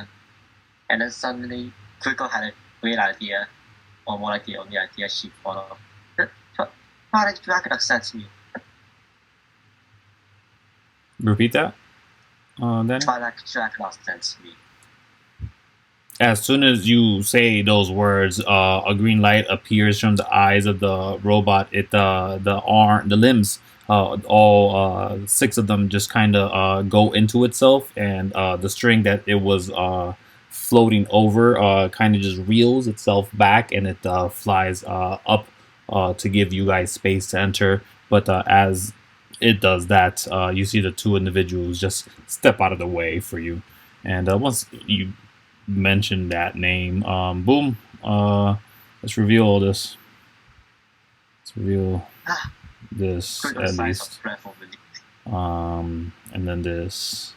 And then suddenly, Kuiko had a great idea, or more like the only idea she thought of. Twilight Dragon sent me. Repeat that, Danny. Twilight Dragon sent me. As soon as you say those words, a green light appears from the eyes of the robot. The limbs, all 6 of them just kind of go into itself, and the string that it was floating over kind of just reels itself back, and it flies up to give you guys space to enter. But as it does that, you see the 2 individuals just step out of the way for you, and once you mention that name, boom, let's reveal all this. Let's reveal this at least, and then this.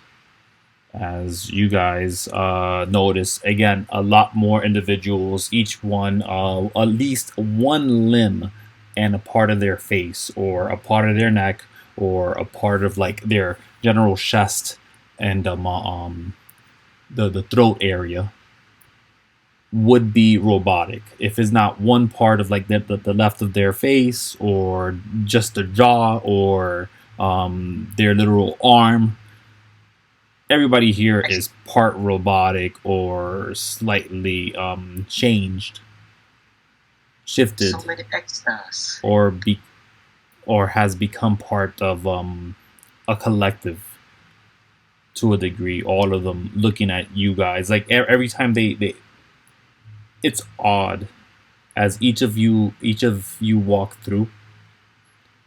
As you guys notice, again, a lot more individuals, each one at least one limb and a part of their face, or a part of their neck, or a part of like their general chest, and the throat area would be robotic. If it's not one part of like the left of their face, or just the jaw, or their literal arm, everybody here is part robotic or slightly shifted, So many extras. or has become part of a collective to a degree. All of them looking at you guys, like every time they it's odd, as each of you walk through,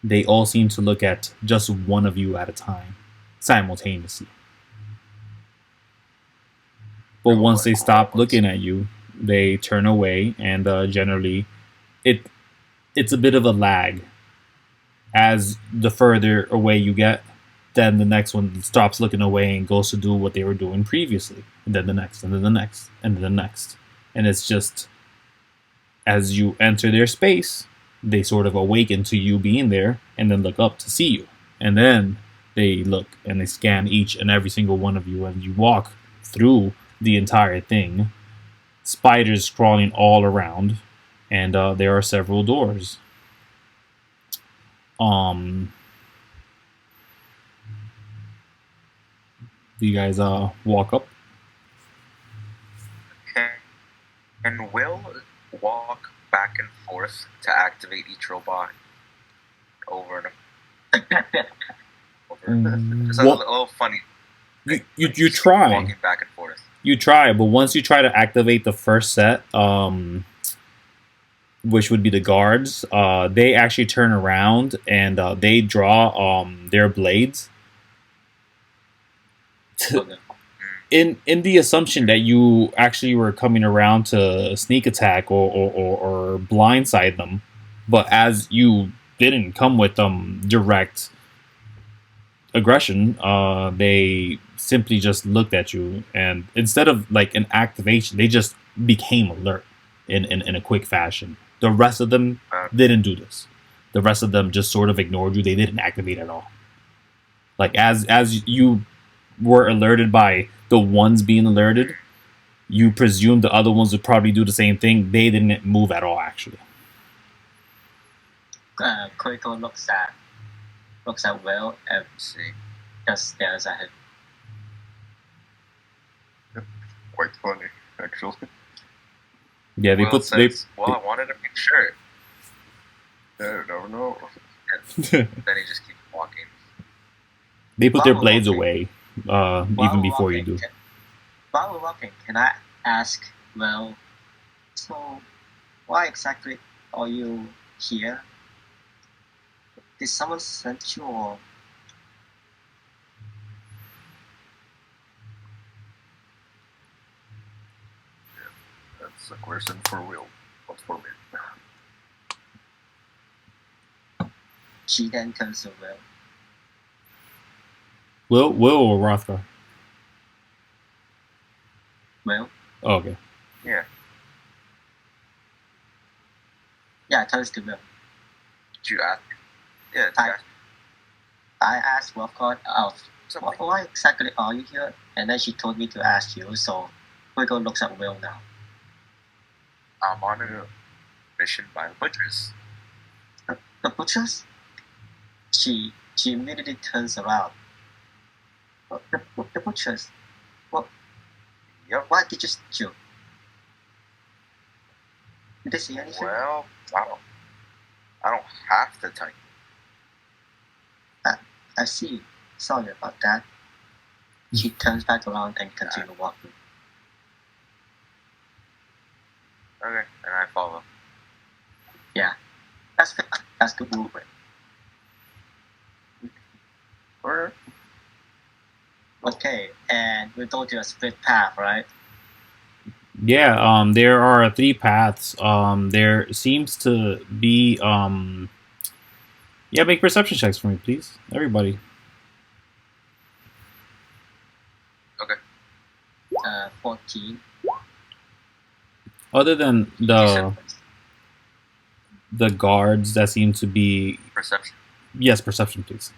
they all seem to look at just one of you at a time simultaneously. But once they stop looking at you, they turn away, and generally it's a bit of a lag. As the further away you get, then the next one stops looking away and goes to do what they were doing previously, and then the next, and then the next, and then the next. And it's just, as you enter their space, they sort of awaken to you being there, and then look up to see you. And then they look and they scan each and every single one of you, and you walk through the entire thing. Spiders crawling all around, and there are several doors. Do you guys walk up? And we'll walk back and forth to activate each robot over and over. It's a little funny. You try. Walking back and forth. You try, but once you try to activate the first set, which would be the guards, they actually turn around and they draw their blades. In the assumption that you actually were coming around to sneak attack or blindside them, but as you didn't come with direct aggression, they simply just looked at you, and instead of like an activation, they just became alert in a quick fashion. The rest of them didn't do this. The rest of them just sort of ignored you. They didn't activate at all. Like as you were alerted by the ones being alerted, you presume the other ones would probably do the same thing. They didn't move at all, actually. Kuiko looks at Will and just stares at him. Quite funny, actually. Yeah, Will says, well, I wanted to make sure. Yeah, you never know. Then he just keeps walking. They put their While we're blades walking- away while even we're before you walking, do. While we're walking, can I ask, well, so why exactly are you here? Did someone send you or? That's a question for Will, not for me. She then turns to Will or Rothgar? Will. Oh, okay. Yeah. Yeah, turns to Will. Did you ask? Yeah. Did I- you ask I asked Rothgar, something? why exactly are you here? And then she told me to ask you, so Kuiko looks at Will now. I'm on a mission by the butchers. The butchers? She immediately turns around. The butchers? Yep. Why did you steal? Did they say anything? Well, I don't have to tell you. I see. Sorry about that. She turns back around and continues walking. Okay, and I follow. That's good movement. Okay, and we go to a split path, right? Yeah, there are 3 paths. There seems to be yeah, make perception checks for me, please. Everybody. 14. Other than You the guards that seem to be Perception. yes, perception, please.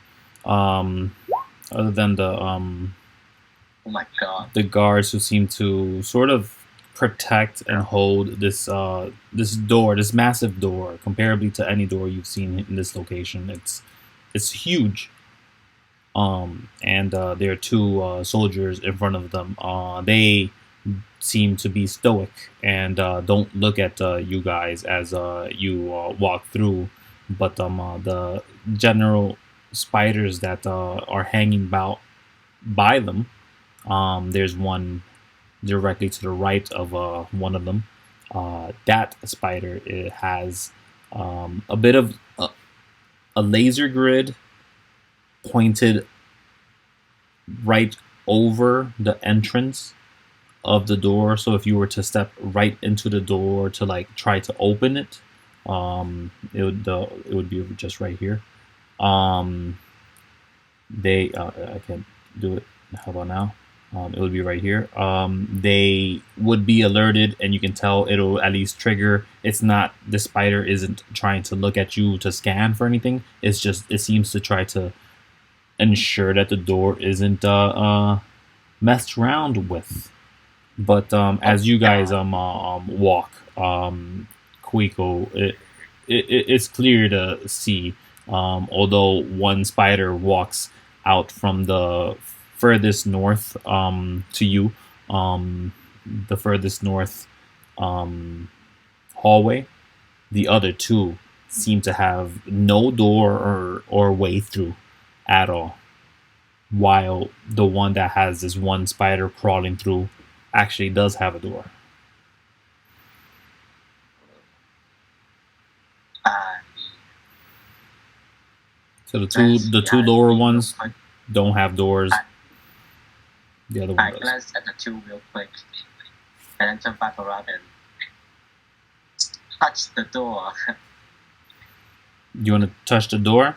Other than Oh my god. the guards who seem to sort of protect and hold this this door, this massive door, comparably to any door you've seen in this location. It's huge. And there are 2 soldiers in front of them. They seem to be stoic and don't look at you guys as you walk through, but the general spiders that are hanging about by them. There's one directly to the right of one of them. That spider, it has a bit of a laser grid pointed right over the entrance of the door. So if you were to step right into the door to like try to open it, it would be just right here. They I can't do it. How about now? It would be right here. They would be alerted, and you can tell it'll at least trigger. It's not, the spider isn't trying to look at you to scan for anything. It's just, it seems to try to ensure that the door isn't messed around with. But as you guys walk, Kuiko, it's clear to see. Although one spider walks out from the furthest north to you, the furthest north hallway, the other 2 seem to have no door or way through at all, while the one that has this one spider crawling through actually does have a door. So the two lower ones don't have doors. The other one I does. glance at the 2 real quick, and then turn back around and touch the door. You want to touch the door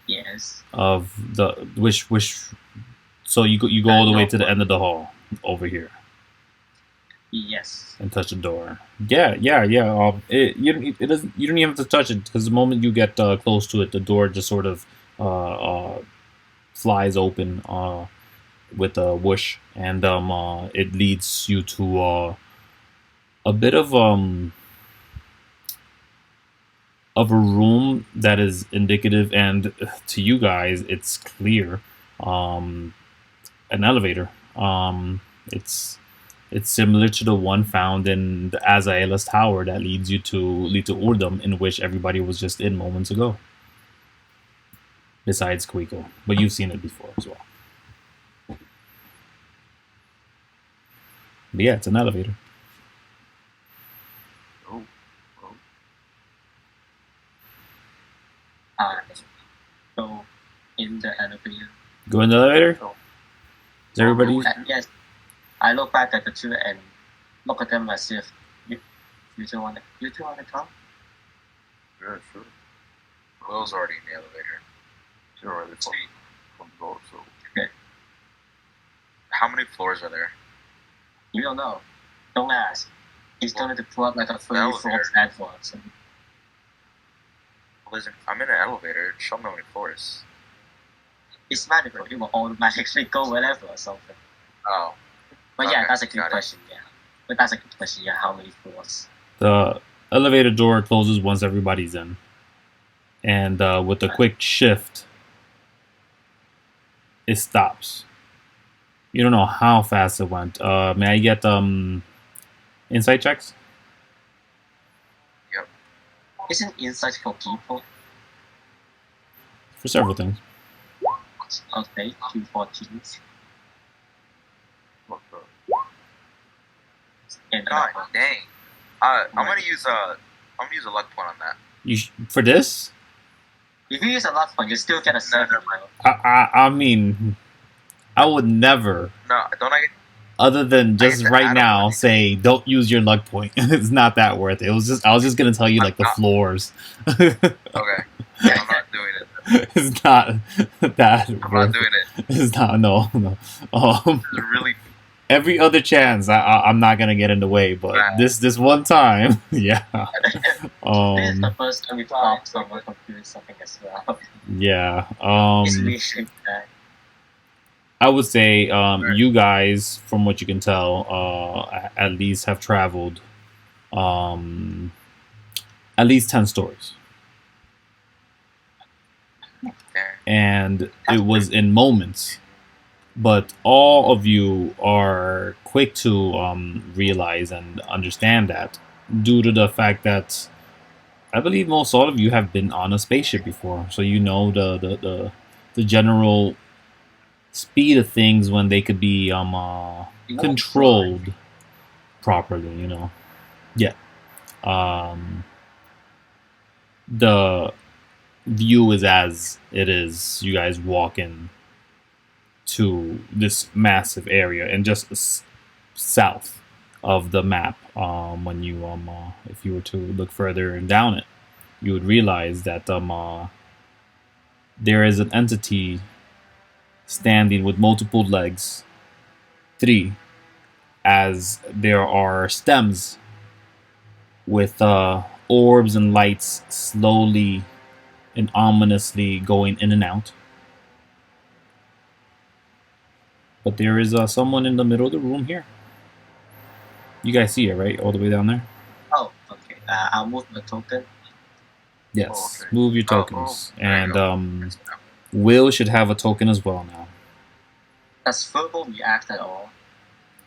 Yes. of the which? So you go all the way to the end of the hall over here Yes. and touch the door. Yeah. You don't even have to touch it, because the moment you get close to it, the door just sort of flies open with a whoosh, and it leads you to a bit of a room that is indicative, and to you guys it's clear, an elevator. It's similar to the one found in the Azaela's tower that leads to Urdum, in which everybody was just in moments ago. besides Kuiko, but you've seen it before as well. But yeah, it's an elevator. Oh, oh. Go in the elevator. Go in the elevator. Oh. Is everybody? Yes. I look back at the two and look at them as if you two want to come. Yeah, sure. Will's already in the elevator. You're already from the door, so. How many floors are there? You don't know. Don't ask. He's going to pull up like a 3 elevator. floors advance. Listen, I'm in an elevator. Show me how many floors. It's magical. It will automatically go wherever or something. Oh. But yeah, Okay, that's a good got it. question. Yeah. But that's a good question. Yeah, how many floors? The elevator door closes once everybody's in, and with a quick shift, it stops. You don't know how fast it went. May I get insight checks? Isn't insight for people? For several things. Okay, 214s. What the? And God dang. I'm gonna use a luck point on that. For this? if you use a luck point, you still get a 7. never though. I mean, I would never, No, don't I get other than I just get to right add now, on. say don't use your luck point. It's not that worth it. I was just gonna tell you like the floors. Okay. I'm not doing it. It's not that I'm not worth doing it. it. It's not no. This is really Every other chance, I'm not gonna get in the way, but Right. this one time, yeah. This is the first time we thought someone computed something as well. Yeah. It's really bad. I would say Right. you guys, from what you can tell, at least have traveled at least 10 stories. And it was in moments. But all of you are quick to realize and understand that due to the fact that I believe most all of you have been on a spaceship before. So you know the general speed of things when they could be controlled properly, you know. Yeah. The view is as it is. You guys walk in to this massive area and just south of the map. When you if you were to look further down it, you would realize that there is an entity standing with multiple legs, 3, as there are stems with orbs and lights slowly and ominously going in and out. But there is someone in the middle of the room here. You guys see it, right? All the way down there? Oh, okay. I'll move the token. Yes. Okay. Move your Oh, tokens. there you And Will should have a token as well now. Does Verbal react at all?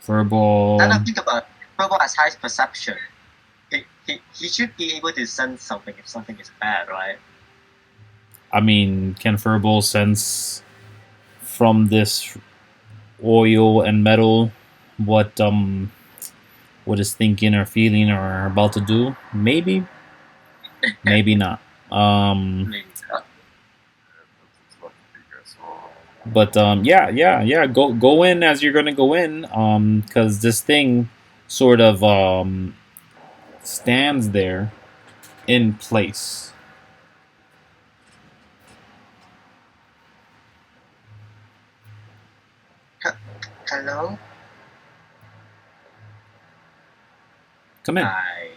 Verbal. And I think about Verbal has high perception. He should be able to sense something if something is bad, right? I mean, can Verbal sense from this oil and metal what is thinking or feeling or about to do? Maybe. Maybe not. Maybe not. It's lucky for you guys. But yeah. Go in as you're gonna go in. Because this thing sort of stands there in place. Hello? Come in. Hi.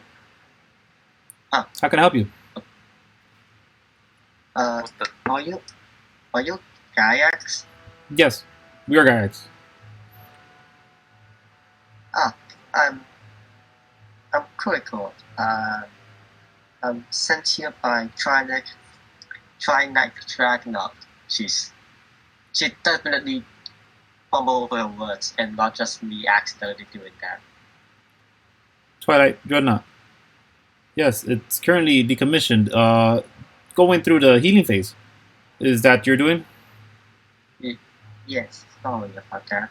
How can I help you? What's the Are you Giax? Yes, we are Giax. I'm Kuiko. I'm sent here by Twilight Dreadnought. She definitely fumbled over her words and not just me accidentally doing that. Twilight Dreadnought. Yes, it's currently decommissioned. Going through the healing phase. Is that you're doing? Yes, sorry about that.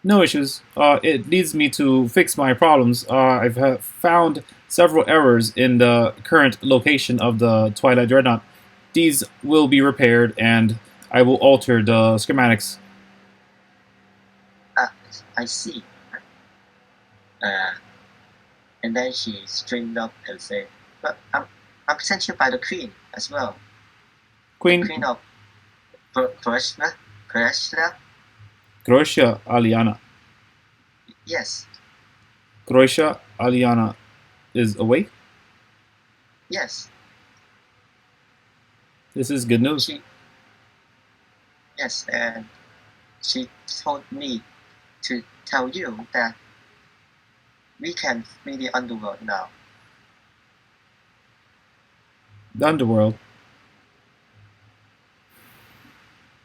No issues. It leads me to fix my problems. I've found several errors in the current location of the Twilight Dreadnought. These will be repaired, and I will alter the schematics. I see. Uh, and then she straightened up and said, "But I'm sent here by the queen as well. Queen Queen of Krishna. Croatia Aliana. Yes, Croatia Aliana is awake. yes. This is good news. Yes, and she told me to tell you that we can flee the underworld now. The Underworld.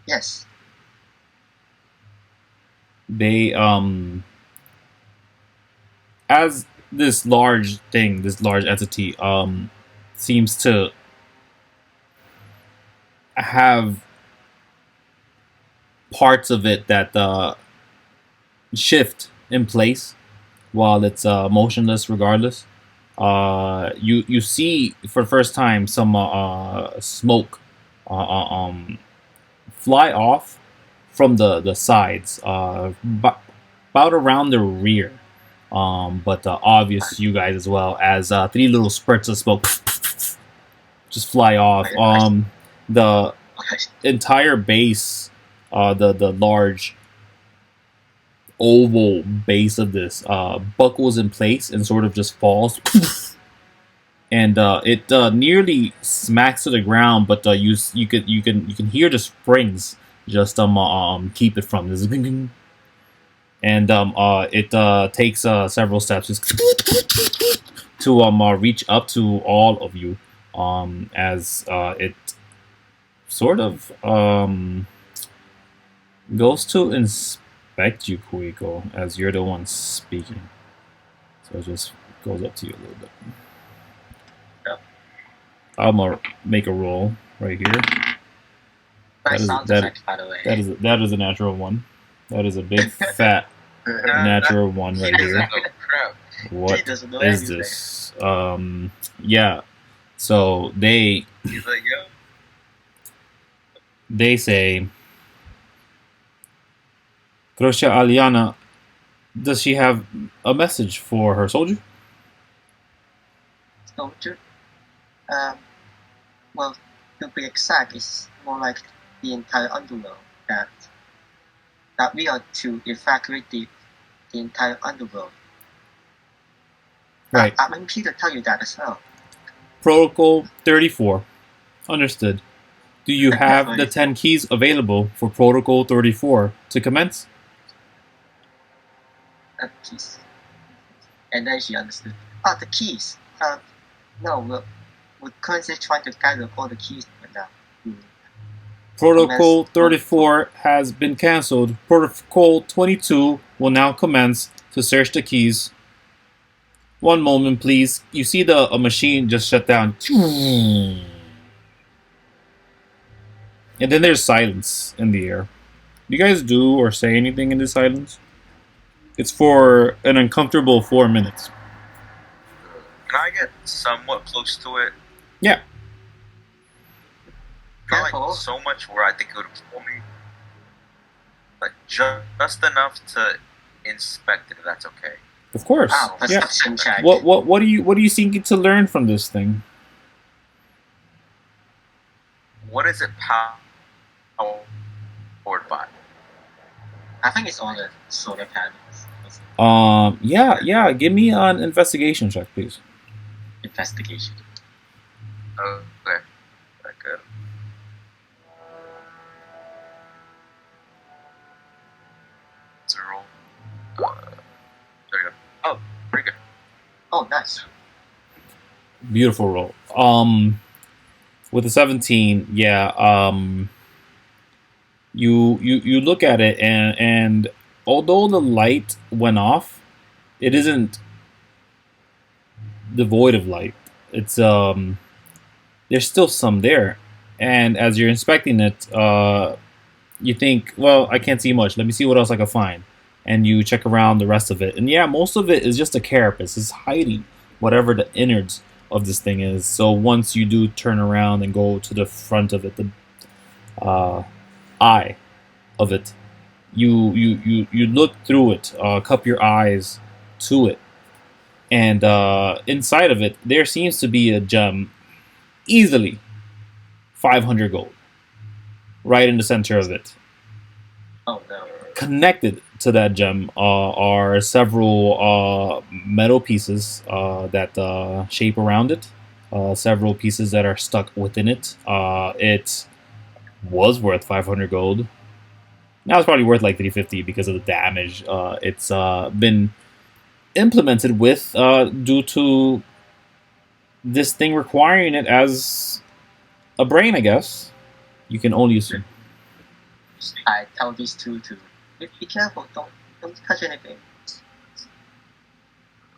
Yes, They as this large thing, this large entity seems to have parts of it that shift in place while it's motionless regardless. You see for the first time some smoke fly off from the sides, about around the rear. But obvious to you guys as well as 3 little spurts of smoke just fly off. The entire base, the large oval base of this buckles in place and sort of just falls. And it nearly smacks to the ground, but you can hear the springs just keep it from this. And it takes several steps just to reach up to all of you, as it sort of goes to inspect you, Kuiko, as you're the one speaking. So it just goes up to you a little bit. I'm gonna make a roll right here. nice sound effect, by the way. That is a natural one. That is a big fat natural one right here. What is this? Yeah. So they say, Grosha Aliana, does she have a message for her soldier? Soldier? Well, to be exact, it's more like the entire underworld that we are to evacuate the entire underworld. Right. I'm here to tell you that as well. Protocol 34. Understood. Do you have the 10 keys available for Protocol 34 to commence? Keys. And then she understood. The keys. No, we're currently trying to gather all the keys right now. Protocol 34 has been cancelled. Protocol 22 will now commence to search the keys. One moment, please. You see a machine just shut down. And then there's silence in the air. Do you guys do or say anything in this silence? It's for an uncomfortable 4 minutes. Can I get somewhat close to it? Yeah. Not like so much where I think it would kill me. Like just enough to inspect it, if that's okay. Of course. Yeah. Check. What are you seeking to learn from this thing? What is it powered by? I think it's all the solar panels. Yeah. Give me an investigation check, please. Investigation. Okay. Very good. Zero. There you go. Oh, pretty good. Oh, nice. Beautiful roll. With a 17, yeah. You look at it and although the light went off, it isn't devoid of light. It's there's still some there, and as you're inspecting it, you think, well, I can't see much. Let me see what else I can find. And you check around the rest of it. And yeah, most of it is just a carapace. It's hiding whatever the innards of this thing is. So once you do turn around and go to the front of it, the eye of it, you look through it, cup your eyes to it. And inside of it, there seems to be a gem, easily 500 gold, right in the center of it. Oh no. Connected to that gem are several metal pieces that shape around it, several pieces that are stuck within it. It was worth 500 gold. Now it's probably worth like 350 because of the damage it's been implemented with due to this thing requiring it as a brain, I guess. You can only assume. I tell these two to be careful. Don't touch anything.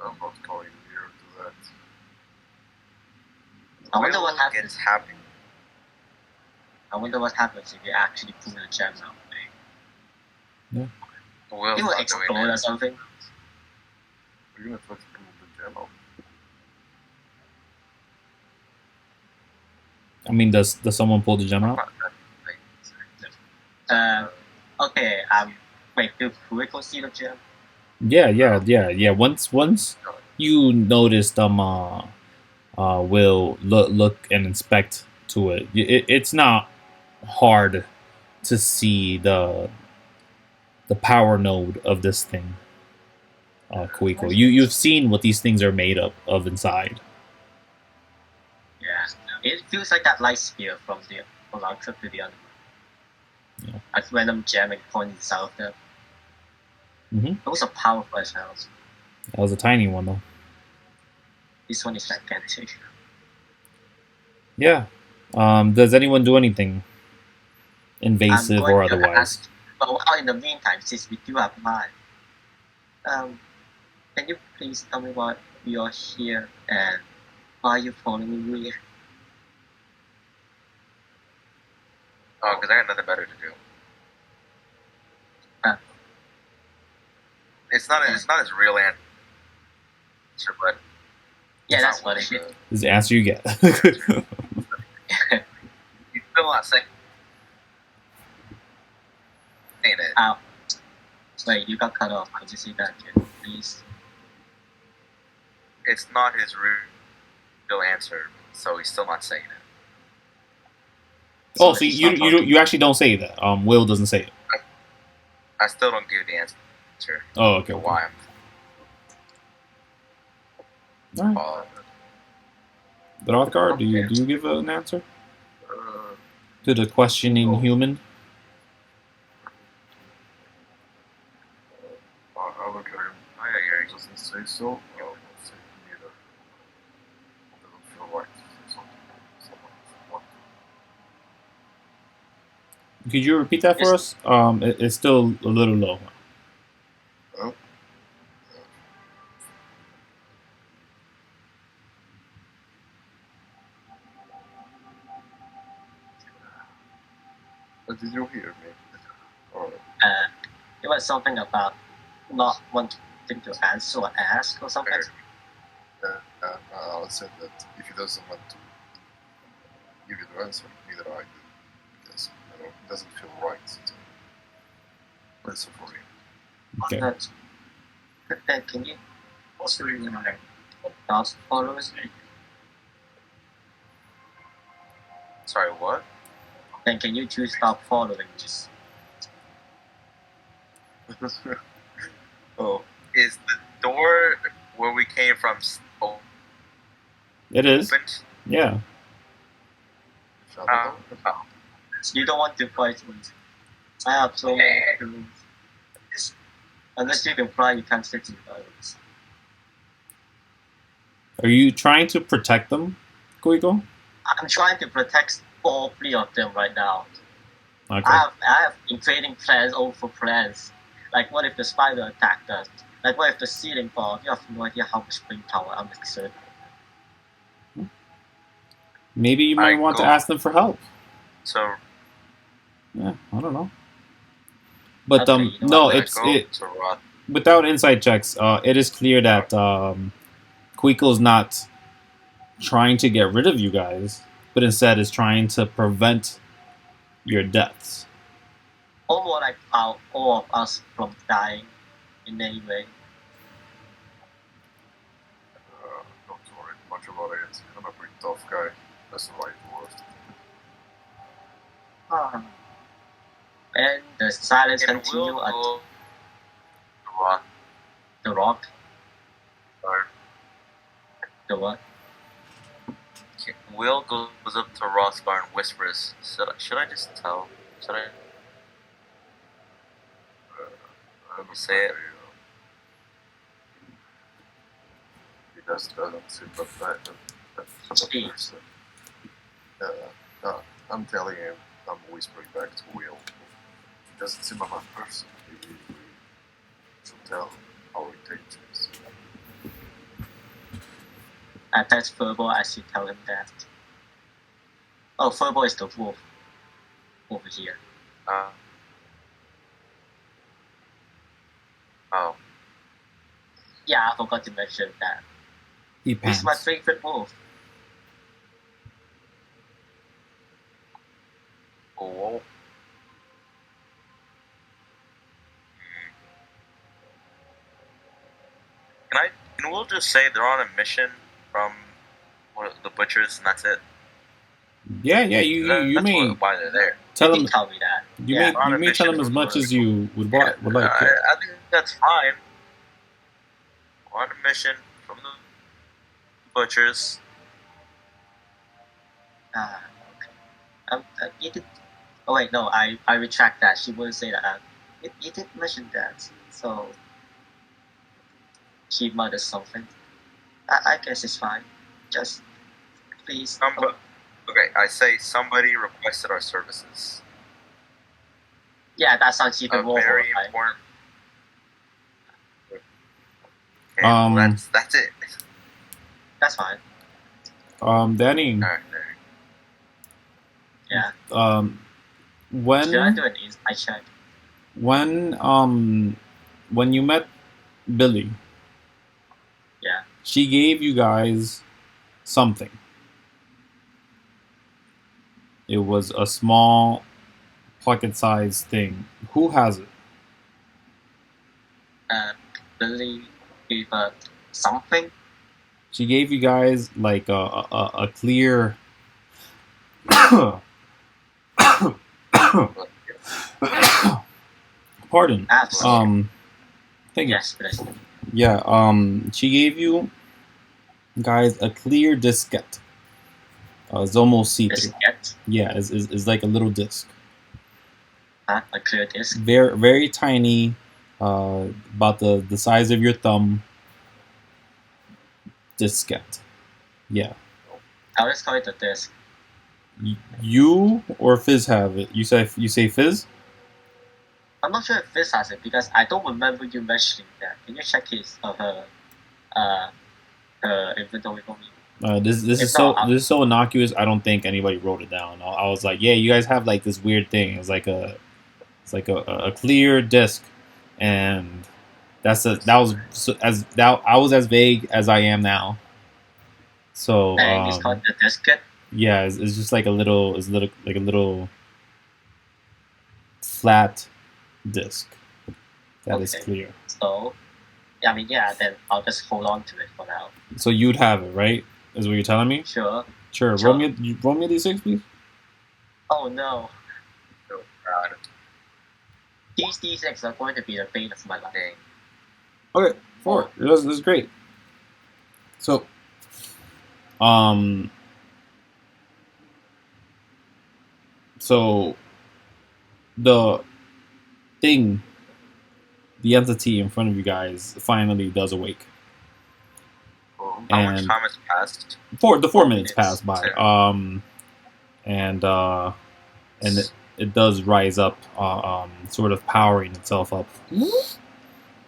I'm not going near to that. I wonder Will what happens. gets happy. I wonder what happens if you actually pull the gem out. Will's It will not doing explode or it. something. We're gonna try to pull the gem out. I mean, does someone pull the gem out? Okay. Wait. Do Kuiko see the gem? Yeah. Once you notice will look and inspect to it. It's not hard to see the power node of this thing, Kuiko. You've seen what these things are made of inside. Yeah. It feels like that light spear from our trip to the Underworld. Yeah. A random gem and pointing south there. Mm-hmm. Those are powerful as hell. That was a tiny one though. This one is gigantic. Yeah. Does anyone do anything invasive or otherwise? Ask, but while in the meantime, since we do have time, can you please tell me why you're here and why are you following me? Oh, because I got nothing better to do. It's not his real answer, but Yeah, that's what it is. This is the answer you get. He's still not saying it. Ow. Wait, you got cut off. Could you see that again, please? It's not his real answer, so he's still not saying it. Oh, so you actually don't say that. Will doesn't say it. I still don't give the answer. Oh, okay. Why I'm All right. Rothgar, do you give an answer to the questioning human? I look at him. He doesn't say so. I'll say neither. It doesn't feel right to say something. Someone Could you repeat that for us? It's still a little low. Oh. But did you hear me? Or It was something about not wanting to answer or ask or something. I said that if he doesn't want to give you the answer, neither I do. Because it doesn't feel right to answer for him. Okay. Then can you also not follow us? sorry, what? Then can you choose stop following us? Oh, Is the door where we came from It is. opened? Yeah. shut up. You don't want to fight me. I have so many feelings. Unless you can fly, you can't stick to the others. Are you trying to protect them, Kuiko? I'm trying to protect all three of them right now. Okay. I have invading plans over plans. Like, what if the spider attacked us? Like, what if the ceiling falls? You have no idea how much brain power I'm exerting. Maybe you might want to ask them for help. So Yeah, I don't know. But Okay, you know no, what? it's go it to Roth. without insight checks. It is clear that Kuiko's not trying to get rid of you guys, but instead is trying to prevent your deaths. Or more like all of us from dying in any way. Don't worry much about it. I'm a pretty tough guy. That's the right word. And the silence And continue we'll at go to Roth. the rock. Or The what? Will goes up to Rothgar and whispers. Should I just tell? Should I I'm say it? He doesn't seem that Speak. person. I'm telling him, I'm whispering back to Will. He doesn't seem a bad person. We should tell our intentions. That's Furbo as you tell him that. Oh, Furbo is the wolf over here. Oh, Yeah, I forgot to mention that. He He's pants. my favorite wolf. oh. Can Will just say they're on a mission from the butchers and that's it? Yeah, you That's may why they're there. tell You him. did tell me that. You Yeah. may tell him as much as you would like. I think that's fine. We're on a mission from the butchers. Okay. You did. Oh wait, no. I retract that. She wouldn't say that. You did mention that. So she mutters something. I guess it's fine. Just please. Okay, I say somebody requested our services. Yeah, that sounds even more Very horrifying. important. Okay, well, that's it. That's fine. Danny. All right. Yeah. When Should I do an insight check? when you met Billy, Yeah. she gave you guys something. It was a small pocket-sized thing. Who has it? Billy gave something. She gave you guys like a clear. Pardon. Absolutely. Thank you. Yes, please. Yeah. She gave you guys a clear diskette. It's almost see-through. Diskette. Yeah, it's like a little disc. A clear disc. Very very tiny, about the size of your thumb. Diskette. Yeah. I'll just call it a disc. You or Fizz have it. You say Fizz? I'm not sure if Fizz has it because I don't remember you mentioning that. Can you check his her inventory for me? This is so innocuous. I don't think anybody wrote it down. I was like, yeah, you guys have like this weird thing. It's like a clear disc, and I was as vague as I am now. So And it's called the diskette. yeah, it's just like a little flat disc that is Okay. clear. So, I mean, yeah. Then I'll just hold on to it for now. So you'd have it, right? Is what you're telling me? Sure. Sure. Sure. Roll me a d6, please. Oh no. Oh, God. These D6 are going to be the bane of my life. Okay, 4. This is great. So, so the thing, the entity in front of you guys finally does awake. How And much time has passed? the 4 minutes minutes. pass by. Yeah. And it does rise up, sort of powering itself up,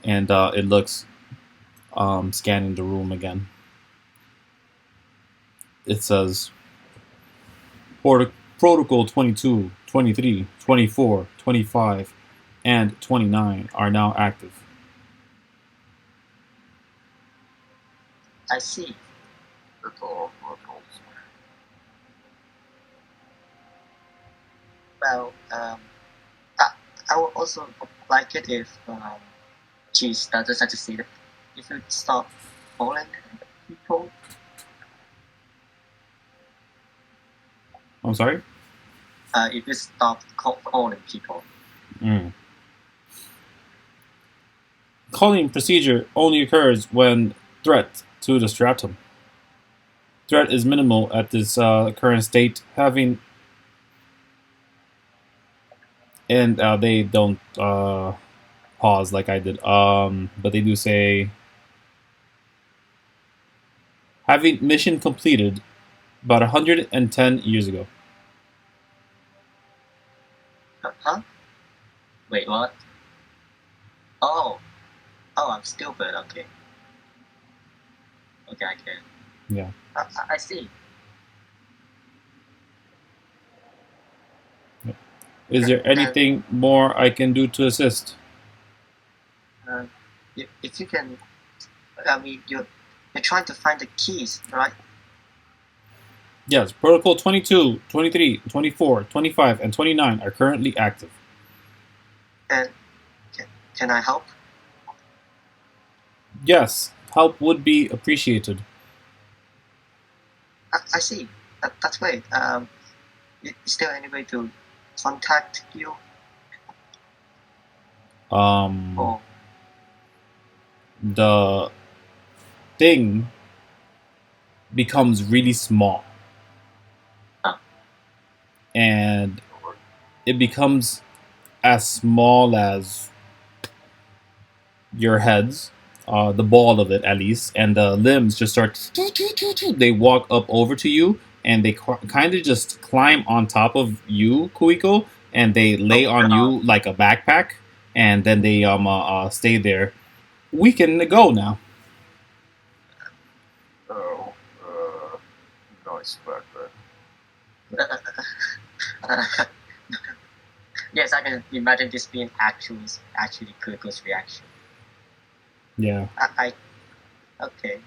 and it looks, scanning the room again. It says, Protocol 22, 23, 24, 25, and 29 are now active. I see. That's all protocols. Well, I would also like it if she doesn't succeed. If you stop calling people. I'm sorry? If you stop calling people. Calling procedure only occurs when threat to the stratum. Threat is minimal at this current state, having... And they don't pause like I did. But they do say... Having mission completed about 110 years ago. Huh? Wait, what? Oh, I'm stupid. Okay, I can. Yeah. I see. Is there anything more I can do to assist? If you can, I mean, you're trying to find the keys, right? Yes, Protocol 22, 23, 24, 25, and 29 are currently active. And can I help? Yes, help would be appreciated. I see. That's great. Is there any way to contact you? Or The thing becomes really small. And it becomes as small as your heads, the ball of it at least, and the limbs just start... They walk up over to you, and they kind of just climb on top of you, Kuiko, and they lay on you like a backpack, and then they stay there. We can go now. Oh, nice backpack. Yes, I can imagine this being actually Kuiko's reaction. Yeah. Okay.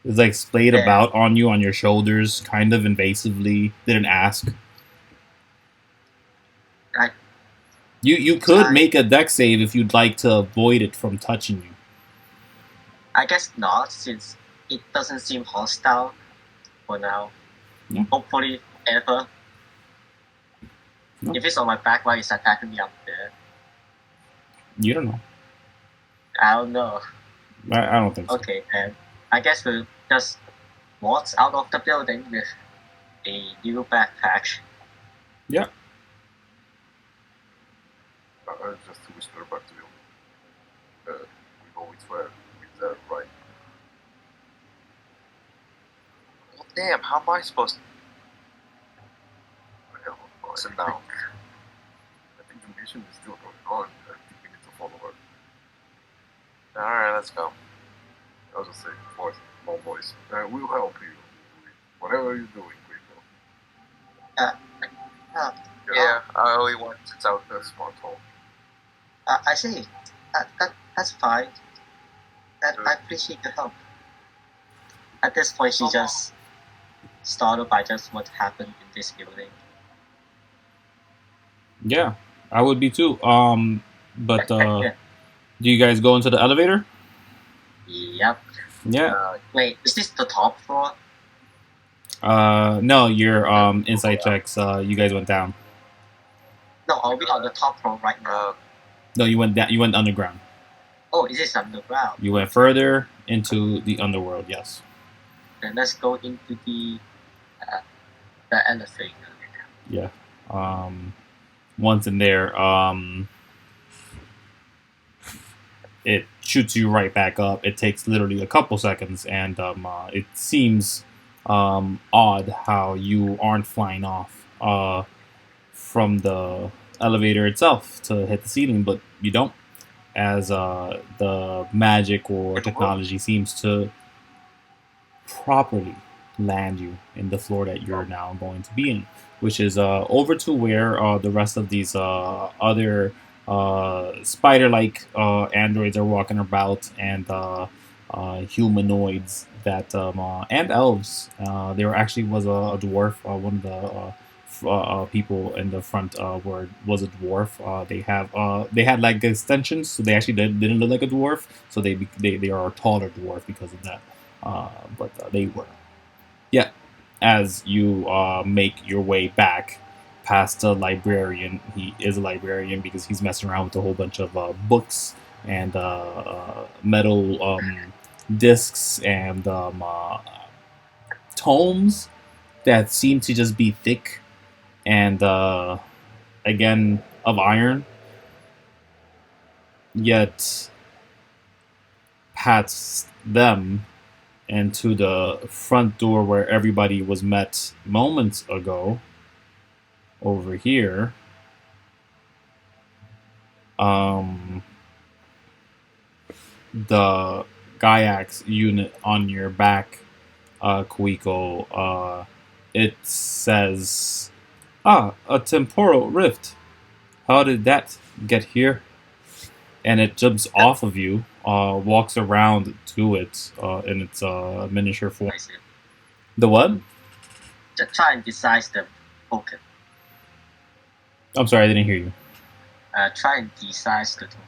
It's like splayed about on you, on your shoulders, kind of invasively. Didn't ask. You could make a dex save if you'd like to avoid it from touching you. I guess not, since it doesn't seem hostile for now. Yeah. Hopefully, ever. No. If it's on my back, why is attacking me up there? You don't know. I don't know. I don't think so. Okay, then I guess we'll just waltz out of the building with a new backpack. Yeah. Just to whisper back to you. We know which way with that, right? Well, damn, how am I supposed to... Listen now. I think the mission is still going on. I think we need to follow her. Alright, let's go. I'll just say, boys, no boys. We'll help you. Whatever you're doing, Kuiko. Yeah, I only want since out That's smart talk. I see. That's fine. I appreciate the help. At this point, she just startled by just what happened in this building. Yeah, I would be too. But do you guys go into the elevator? Yep. Yeah. Wait, is this the top floor? No, your insight checks. You guys went down. No, are we on the top floor right now? No, you went down. You went underground. Oh, is this underground? You went further into the underworld. Yes. Then let's go into the elevator. Yeah. Once in there, it shoots you right back up. It takes literally a couple seconds, and it seems odd how you aren't flying off from the elevator itself to hit the ceiling, but you don't, as the magic or technology seems to properly land you in the floor that you're now going to be in, which is over to where the rest of these other spider-like androids are walking about, and humanoids that and elves. There actually was a dwarf. One of the people in the front was a dwarf. They had like extensions, so they actually didn't look like a dwarf. So they are a taller dwarf because of that. But they were. Yeah, as you make your way back past the librarian. He is a librarian because he's messing around with a whole bunch of books and metal discs and tomes that seem to just be thick and again of iron, yet past them and to the front door where everybody was met moments ago over here. The Giax unit on your back, Kuiko, it says, a temporal rift. How did that get here? And it jumps off of you, walks around to it in its miniature form. I see. The what? Just try and decide the token. I'm sorry, I didn't hear you. Try and decide the token.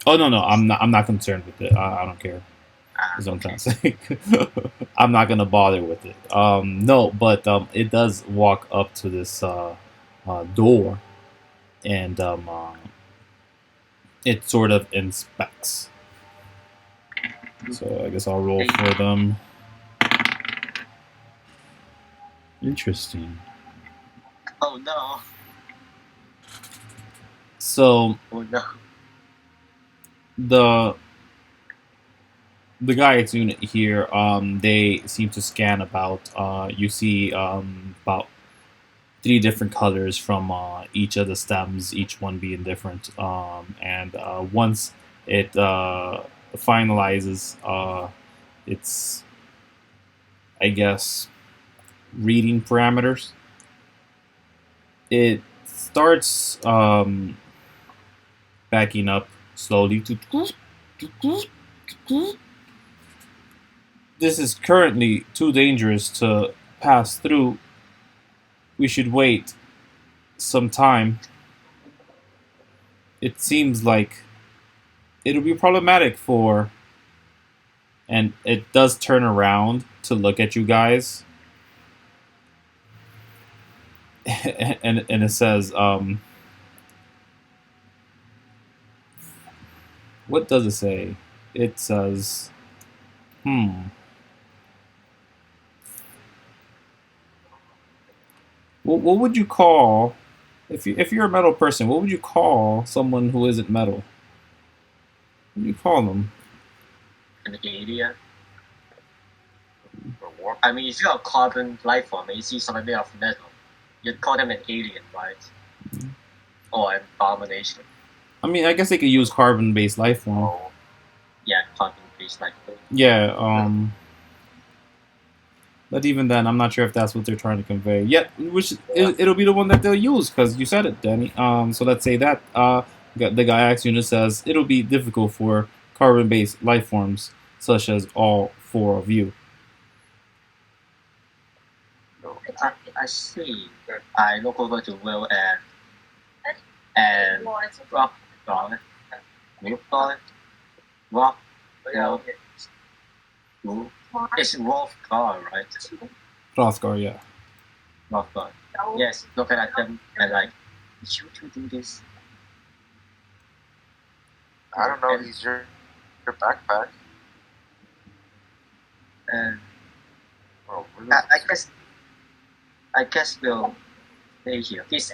Oh no, I'm not concerned with it. I don't care. Is what I'm trying to say. I'm not gonna bother with it. No, but it does walk up to this door, and it sort of inspects. So I guess I'll roll for them. Interesting. Oh no. So Oh no. the Giax unit here, they seem to scan about. You see about 3 different colors from each of the stems, each one being different. And once it finalizes its, I guess, reading parameters, it starts backing up slowly. This is currently too dangerous to pass through. We should wait some time. It seems like it'll be problematic for... And it does turn around to look at you guys. and it says, what does it say? It says, What would you call, if you're a metal person, what would you call someone who isn't metal? What do you call them? An alien. What? I mean, if you're a carbon life form and you see something made of metal, you'd call them an alien, right? Or an abomination. I mean, I guess they could use carbon-based life form. Oh, Yeah, carbon-based life form. Yeah, but even then, I'm not sure if that's what they're trying to convey. Yeah, it'll be the one that they'll use, because you said it, Danny. So let's say that the Giax unit says it'll be difficult for carbon-based life forms, such as all 4 of you. I see. I look over to Will and Rothgar. Rothgar. It's Rothgar, right? Rothgar, yeah. Rothgar. Yes, looking at them and like, did you two do this? I don't know. He's your backpack. And oh, I guess we'll stay here. Is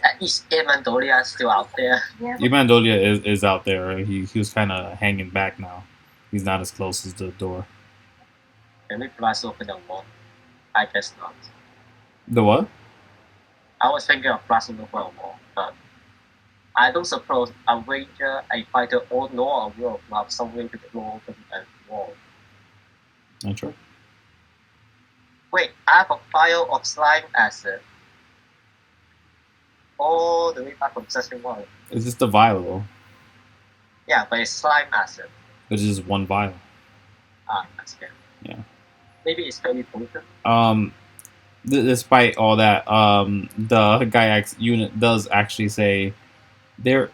Emandolia still out there? Emandolia is out there. He was kind of hanging back now. He's not as close as the door. Can we blast open the wall? I guess not. The what? I was thinking of blasting open a wall, but I don't suppose a ranger, a fighter, or nor a wolf will have some way to blow open a wall. Not sure. Wait, I have a file of slime acid. All the way back from session 1. It's just a vial, though. Yeah, but it's slime acid. It's just one vial. That's good. Yeah. Maybe it's very potent. Despite all that, the Giax unit does actually say there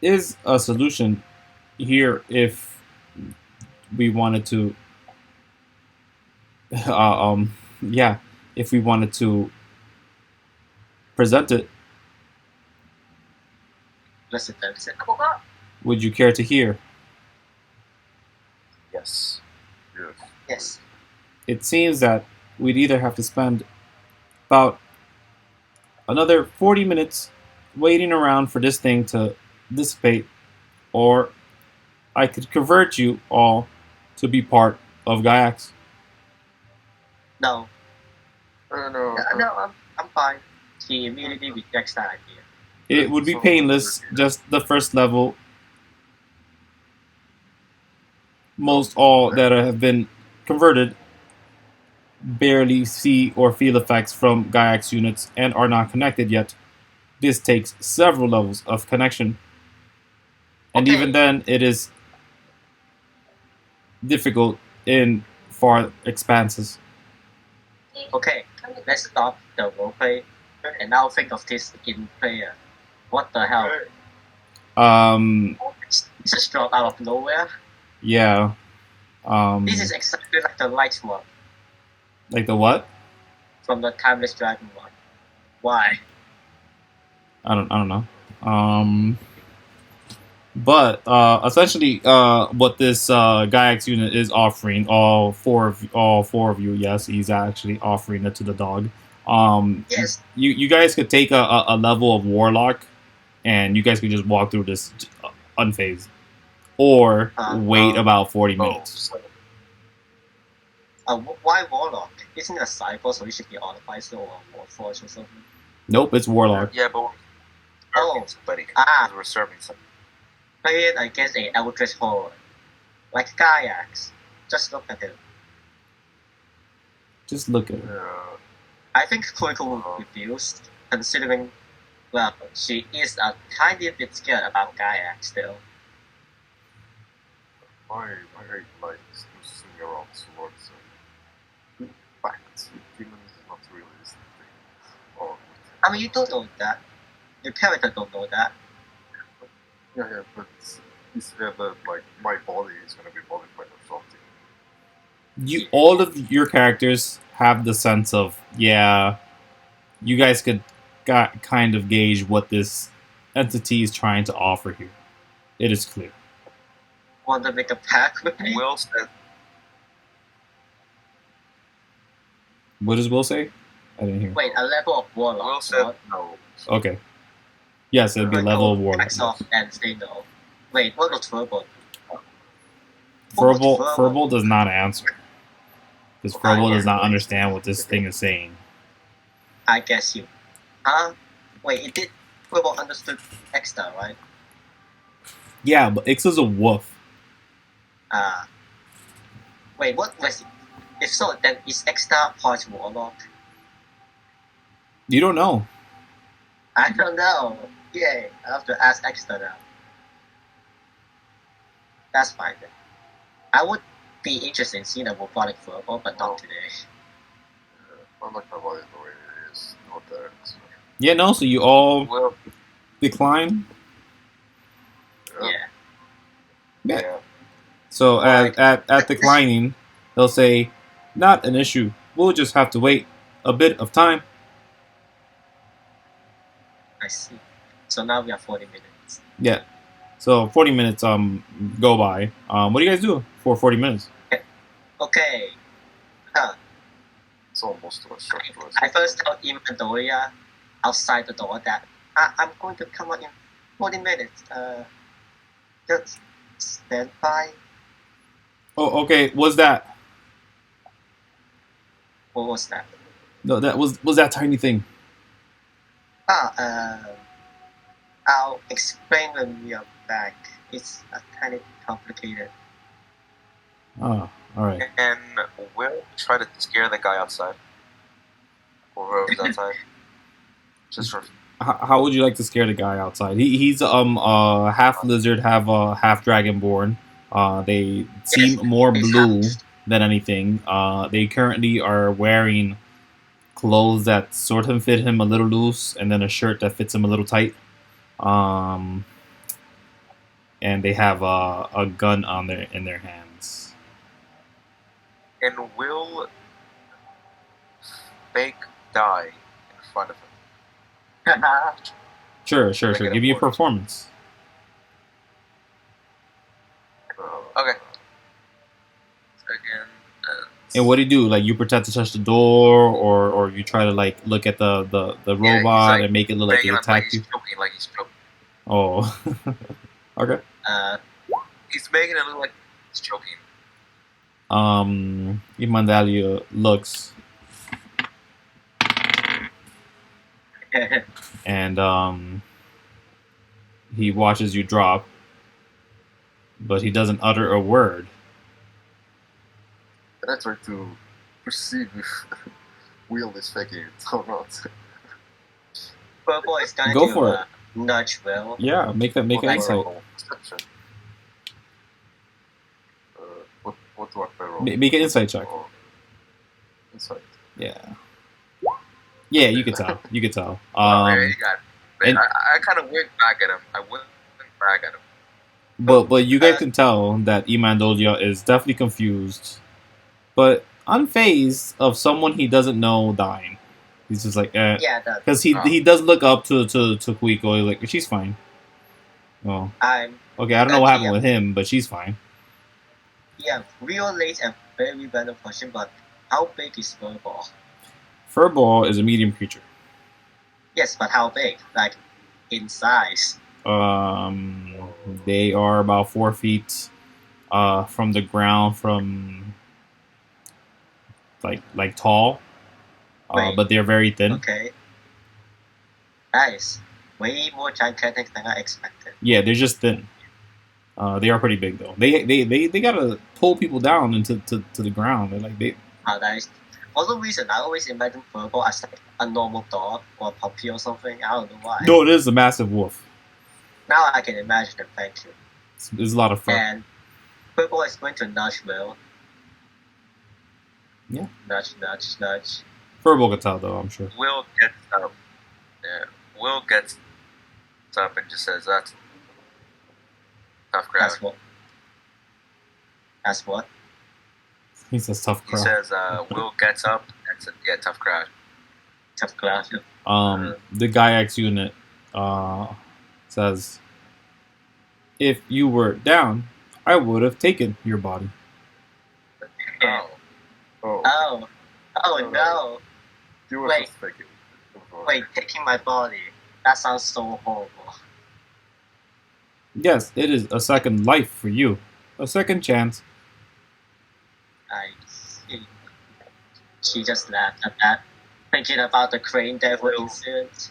is a solution here if we wanted to. Yeah, if we wanted to present it, Listen. would you care to hear? Yes. Yes. Yes. It seems that we'd either have to spend about another 40 minutes waiting around for this thing to dissipate, or I could convert you all to be part of Giax. No. No. I'm fine. She immediately rejects that idea. It would be painless, just the first level. Most all that have been converted barely see or feel effects from Giax units and are not connected yet. This takes several levels of connection. And Okay. even then, it is difficult in far expanses. Okay, let's stop the roleplay and now think of this in player. What the hell? It's just dropped out of nowhere. Yeah. This is exactly like the light one Like the what? from the Timeless Dragon one. Why? I don't know. But essentially, what this Giax unit is offering, all four of you, yes, he's actually offering it to the dog. Yes. You guys could take a level of Warlock, and you guys could just walk through this unfazed, or wait about 40 minutes. Why Warlock? Isn't it a cyber, so it should be Artificer or Warforged or something? Nope, it's Warlock. Yeah, but we're serving somebody. We're serving somebody. Play it against an Eldritch Horde. Like Giax. Just look at him. Just look at it. I think Kuiko will refuse, considering, well, she is a tiny bit scared about Giax still. My hate likes to swing around swords. In fact, demons is not really this thing. I mean, you don't know that. Your character don't know that. Yeah, but he said that like my body is gonna be modified or something. All of your characters have the sense of, yeah, you guys could kind of gauge what this entity is trying to offer here. It is clear. Want to make a pact with me? Will said What does Will say? I didn't hear. Wait, a level of Warlock. Will said no. Okay. Yes, it'd be a level of Warlock. Max off and say no. Wait, what was Verbal? Verbal does not answer. Because Verbal does not understand what this thing is saying. I guess you. Huh? Wait, it did. Verbal understood Extra, right? Yeah, but Ixa's a wolf. Wait, what was it? If so, then is Extra part Warlock? You don't know. I don't know. Yay, I have to ask Extra now. That's fine then. I would be interested in seeing a robotic Verbal, but not today. I'm not gonna lie the way it is. Not there. Yeah, no, so you all Will. decline? Yeah. Yeah. So Right. at declining, they'll say, not an issue. We'll just have to wait a bit of time. I see. So now we have 40 minutes. Yeah. So 40 minutes go by. What do you guys do for 40 minutes? Okay. It's almost a short rest. I first told Imandoria outside the door that I'm going to come out in 40 minutes. Just stand by. Oh, okay. What's that? What was that? No, that was that tiny thing. I'll explain when we are back. It's a tiny bit complicated. Oh, all right. And we'll try to scare the guy outside. Or whoever's outside. Just for How would you like to scare the guy outside? He's half lizard, half dragonborn. They seem more he's blue half- than anything. They currently are wearing clothes that sort of fit him a little loose, and then a shirt that fits him a little tight. Um, and they have a gun on in their hands. and we'll fake die in front of him. Sure. Make it Give me a important. performance. Okay. Second. And what do you do? Like you pretend to touch the door, or you try to like look at the Yeah, he's, robot like, and make it look like banging it on, attacked you. like he's choking. Oh, okay. He's making it look like he's choking. Imandalia looks and he watches you drop, but he doesn't utter a word. And I try to perceive if Will is faking it or not. Purple is going Go to for it. nudge Will. Yeah, make an Like- insight. Perception. What do I roll? Make an insight check. Oh, insight. Yeah. Yeah, you could tell. You could tell. There you got it. and- I kind of winked back at him. I winked back at him. But you guys can tell that Imandolia is definitely confused, but unfazed of someone he doesn't know dying. He's just like, Yeah, because he does look up to Kuiko. He's like, she's fine. Oh, I'm. okay. I don't know what happened with him, but she's fine. Yeah, real late and very random question, but how big is Furball? Furball is a medium creature. Yes, but how big? Like, in size? They are about 4 feet from the ground, from like tall, Wait. but they're very thin. Okay. Nice. Way more gigantic than I expected. Yeah, they're just thin. They are pretty big though. They gotta pull people down into to the ground. They're like How nice. For some reason, I always imagine Furball as like a normal dog or a puppy or something. I don't know why. No, it is a massive wolf. Now I can imagine it, thank you. It's a lot of fun. And Furball is going to nudge Will. Yeah. Nudge, nudge, nudge. Furball can tell though, I'm sure. Will gets up. Yeah. Will gets up and just says, "That's tough crowd." That's what. That's what? He says tough He crowd. says, "Will gets up and says, yeah, tough crowd." Tough class. The Giax unit says, if you were down, I would have taken your body. Oh. Oh, Oh. Oh no. you were wait. just faking it. Wait, taking my body. That sounds so horrible. Yes, it is a second life for you. A second chance. I see. She just laughed at that. Thinking about the Crane Devil incident.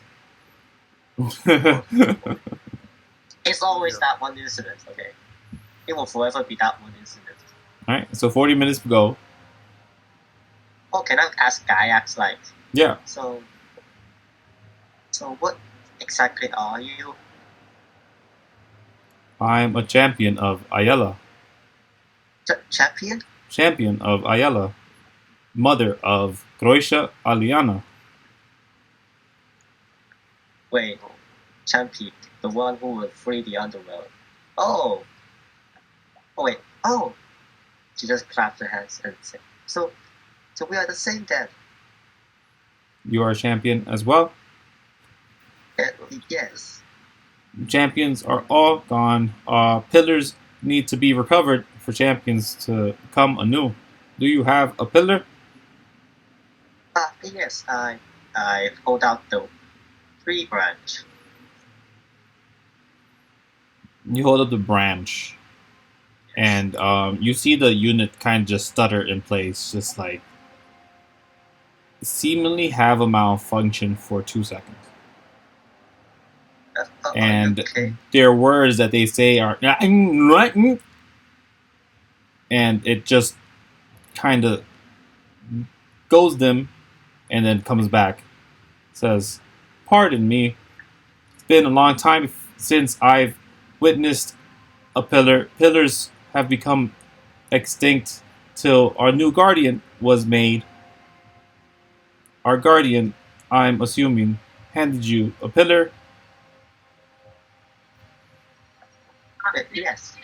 It's always that one incident, okay? It will forever be that one incident. Alright, so 40 minutes to go. Oh, can I ask Giax, like, Yeah. so what exactly are you? I'm a champion of Ayala. Champion? Champion of Ayala. Mother of Croatia Aliana. Wait, champion, the one who will free the Underworld. Oh! Oh wait, oh! She just clapped her hands and said, so we are the same then. You are a champion as well. Yes. Champions are all gone. Pillars need to be recovered for champions to come anew. Do you have a pillar? Yes, I hold out the tree branch. You hold up the branch, and you see the unit kind of just stutter in place, just like seemingly have a malfunction for 2 seconds. Are you And okay? their words that they say are and it just kind of goes dim and then comes back. Says, "Pardon me. It's been a long time since I've witnessed a pillar. Pillars have become extinct till our new guardian was made. Our guardian, I'm assuming, handed you a pillar." Yes.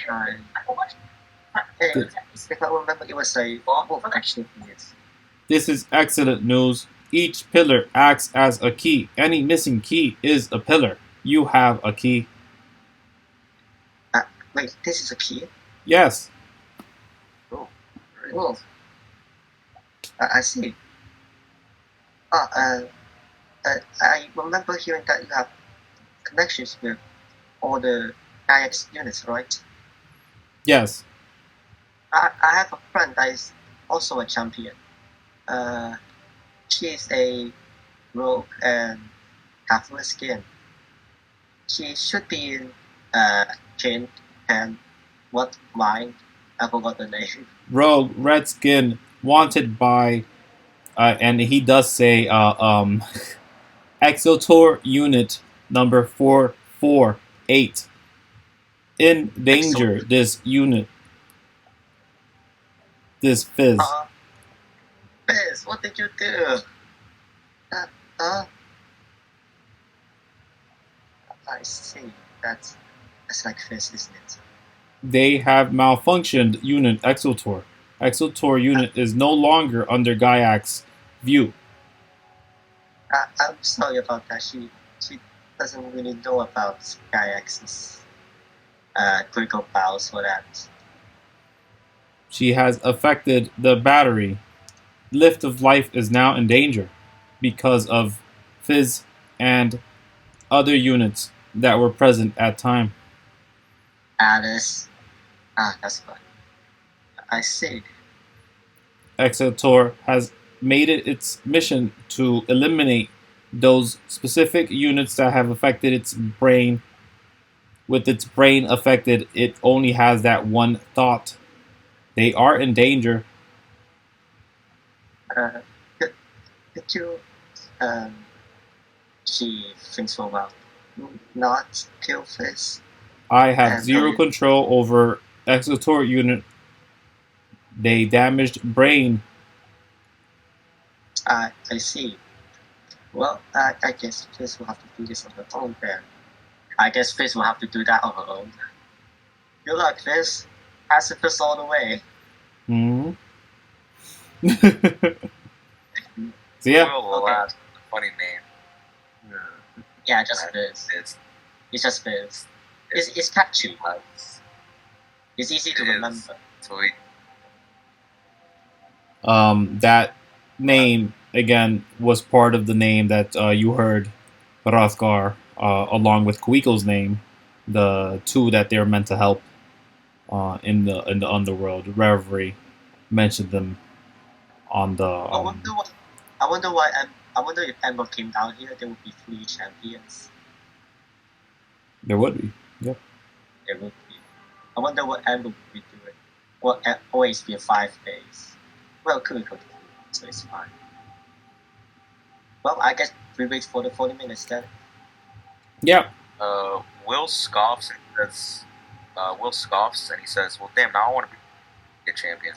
If I remember, it was a wolf actually. Yes. This is excellent news. Each pillar acts as a key. Any missing key is a pillar. You have a key. Wait, this is a key? Yes. Oh. I see. I remember hearing that you have connections with all the Giax units, right? Yes. I have a friend that is also a champion. She is a rogue and half skin. She should be in chain and what mine? I forgot the name. Rogue, Redskin, wanted by, and he does say, Exotor unit number 448. In danger, Excellent. this unit. This Fizz. Fizz, what did you do? I see. That's like Fizz, isn't it? They have malfunctioned unit Exotor. Exotor unit is no longer under Giax view. I'm sorry about that. She doesn't really know about Giax's critical powers for that. She has affected the battery. Lift of Life is now in danger because of Fizz and other units that were present at time. Alice. That's fine. I see. Exotor has made it its mission to eliminate those specific units that have affected its brain. With its brain affected, it only has that one thought. They are in danger. Could you she thinks for well not kill Fizz? I have zero control over Exotor unit. They damaged brain. I see. Well, I guess Fizz will have to do this on her own then. I guess Fizz will have to do that on her own. Good luck, Fizz. Pacifist all the way. Hmm. So yeah. Okay. Funny name. Yeah, just Fizz. It's just Fizz. It's catchy. It's easy to remember. Sweet. That name again was part of the name that you heard Rothgar along with Kuiko's name, the two that they're meant to help in the Underworld. Reverie mentioned them on the. I wonder if Ember came down here, there would be 3 champions. There would be. Yep. There would be. I wonder what Ember would be doing. Will always be a 5 days. Well, Kuiko too, so it's fine. Well, I guess we wait for the 40 minutes then. Yeah. Will scoffs and says, "Well, damn, now I want to be a champion."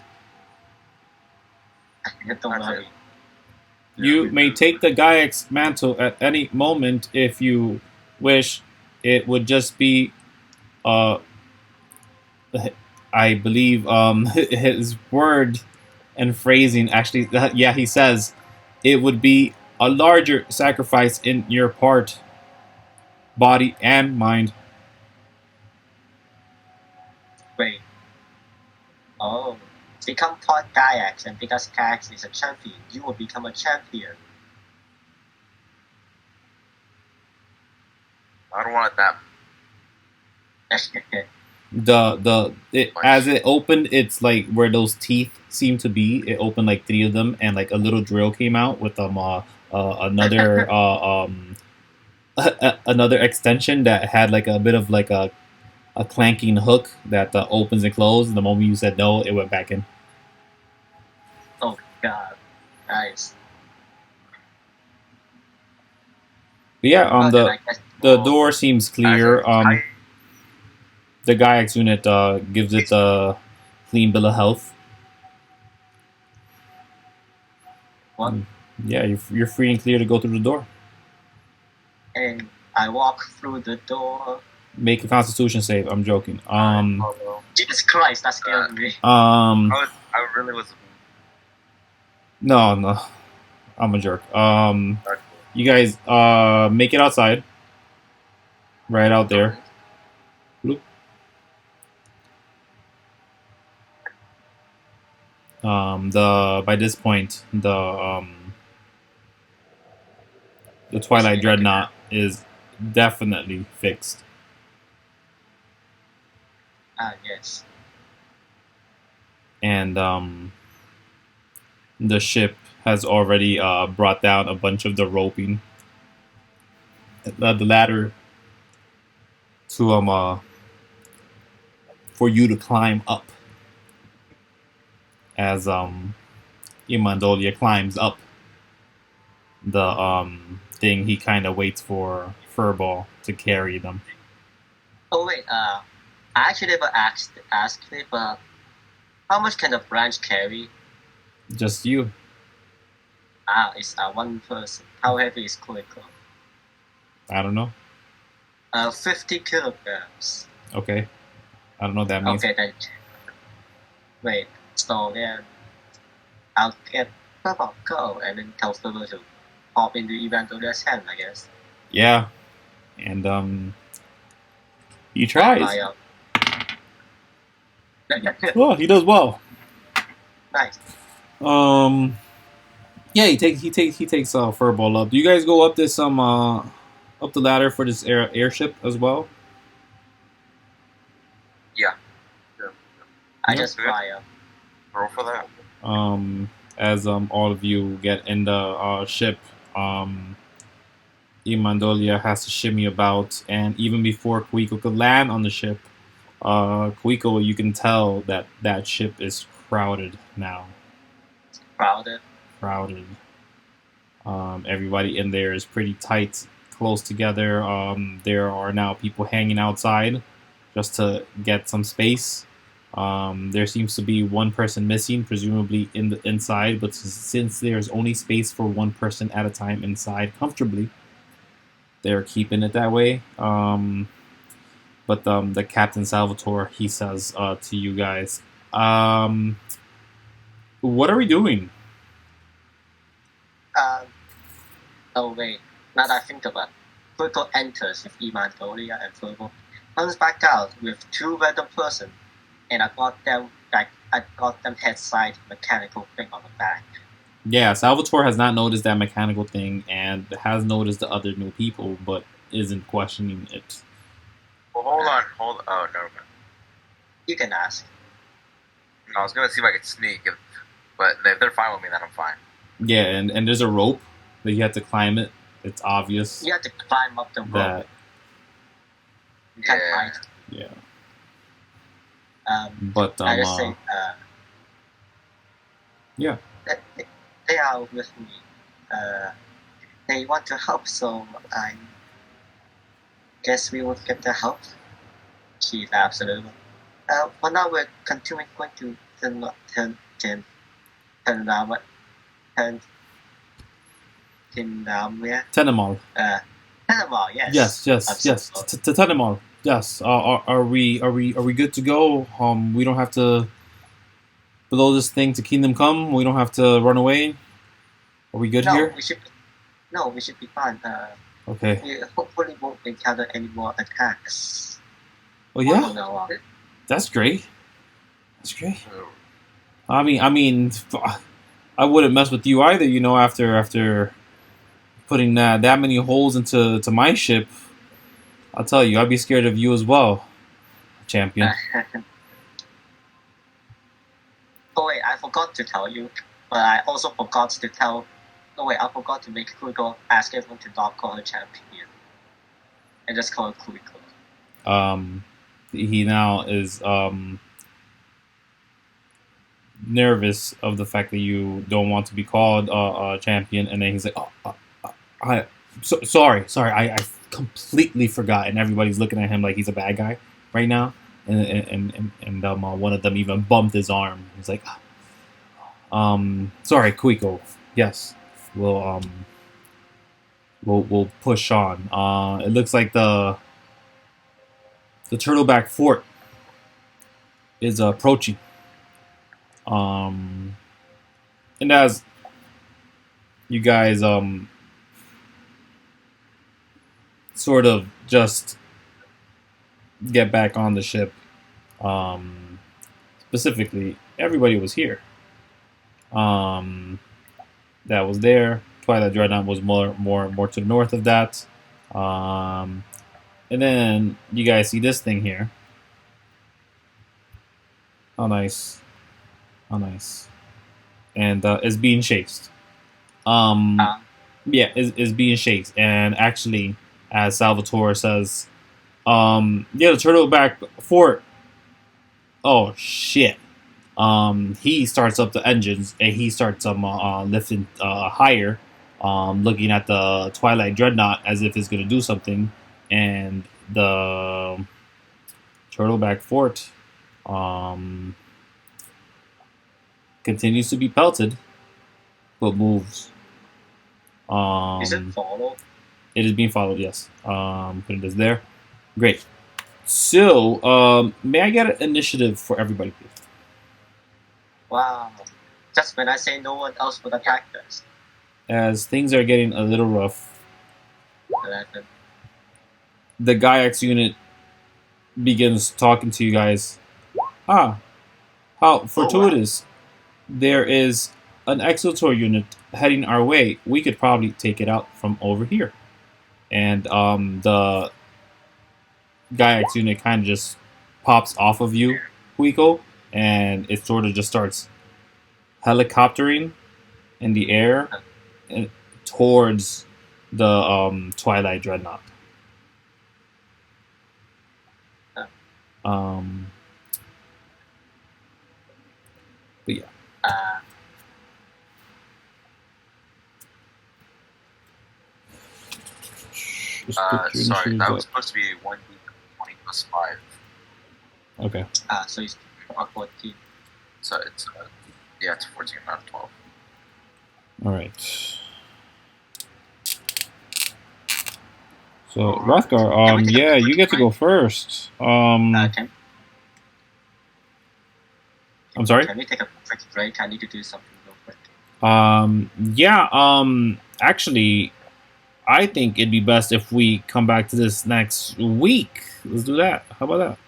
Don't worry. You may take the Giax mantle at any moment if you wish. It would just be, I believe, his word and phrasing. Actually, yeah, he says it would be a larger sacrifice in your part, body and mind. Wait. Oh. Become part Giax, and because Giax is a champion, you will become a champion. I don't want that. As it opened, it's like where those teeth seem to be. It opened like 3 of them, and like a little drill came out with another another extension that had like a bit of like a a clanking hook that opens and closes. The moment you said no, it went back in. Oh god, nice. But yeah, Well, then I guess the door seems clear. I The Giax unit gives it a clean bill of health. what? Yeah, you're free and clear to go through the door. And I walk through the door. Make a Constitution save. I'm joking. Jesus Christ, that scared me. I really was. No, I'm a jerk. You guys make it outside. Right out there. Bloop. By this point the Twilight Dreadnought is definitely fixed. Yes. And the ship has already brought down a bunch of the roping, the ladder to for you to climb up. As Imandolia climbs up the thing, he kind of waits for Furball to carry them. Oh wait, I actually never asked it, but how much can the branch carry? Just you. It's one person. How heavy is Kuiko? I don't know. 50 kilograms. Okay. I don't know what that means. Okay, then. Wait, so then I'll get Purple Go and then tell Silver to pop into Evangelia's hand, I guess. Yeah. And he tries. Oh, he does well. Nice. Yeah, he takes Furball up. Do you guys go up this up the ladder for this airship as well? Yeah. I just fly up. Roll for that. As all of you get in the ship, Imandolia has to shimmy about, and even before Kuiko could land on the ship, Kuiko, you can tell that ship is crowded now. Crowded. Everybody in there is pretty tight, close together. There are now people hanging outside just to get some space. There seems to be one person missing, presumably in the inside, but since there's only space for one person at a time inside comfortably, they're keeping it that way. But the Captain Salvatore, he says to you guys, what are we doing? Oh wait, now that I think about it, Kuiko enters with Imandolia and Furball, comes back out with two random persons. And I got them head side mechanical thing on the back. Yeah, Salvatore has not noticed that mechanical thing and has noticed the other new people, but isn't questioning it. Well, hold on. Oh, never mind. You can ask. No, I was gonna see if I could sneak, but if they're fine with me, then I'm fine. Yeah, and there's a rope that you have to climb it. It's obvious. You have to climb up the rope. You can't hide. Yeah. But I just say, yeah, they are with me. They want to help, so I guess we will get the help. She's absolutely. For now, we're continuing going to turn Tenemal. Tenemal, yes. Yes. Tenemal. Yes. Are we good to go? We don't have to blow this thing to Kingdom Come. We don't have to run away. Are we good here? We should be fine. Okay. We hopefully won't encounter any more attacks. Oh yeah. That's great. I mean, I wouldn't mess with you either. You know, after putting that many holes into my ship. I'll tell you, I'd be scared of you as well, champion. Oh wait, I forgot to tell you, but I also forgot to tell. No wait, I forgot to make Kuiko ask everyone to not call her champion, and just call her Kuiko. he now is nervous of the fact that you don't want to be called champion, and then he's like, sorry, I completely forgot, and everybody's looking at him like he's a bad guy right now, and one of them even bumped his arm. He's like, sorry, Kuiko. Yes, we'll push on. It looks like the Turtleback Fort is approaching. And as you guys sort of just get back on the ship, specifically everybody was here. That was there. Twilight Dreadnought was more to the north of that. And then you guys see this thing here. How nice. And is being chased. Yeah, is being chased. And actually, as Salvatore says, yeah, the Turtleback Fort. Oh shit. He starts up the engines and he starts lifting higher, looking at the Twilight Dreadnought as if it's gonna do something, and the Turtleback Fort continues to be pelted, but moves. Is it followed? It is being followed, yes. Putting this there. Great. So, may I get an initiative for everybody, please? Wow. Just when I say no one else would attack us. As things are getting a little rough, 11. the Giax unit begins talking to you guys. How fortuitous. There is an Exotor unit heading our way. We could probably take it out from over here. And the Giax unit kind of just pops off of you, Kuiko, and it sort of just starts helicoptering in the air and towards the Twilight Dreadnought. But yeah. Sorry, that was supposed to be a 1d20 plus 5. Okay. So it's 14. So it's it's 14 out of 12. All right. So Rothgar, yeah, you get to go first. I'm sorry. Can we take a quick break? I need to do something real quick. Actually, I think it'd be best if we come back to this next week. Let's do that. How about that?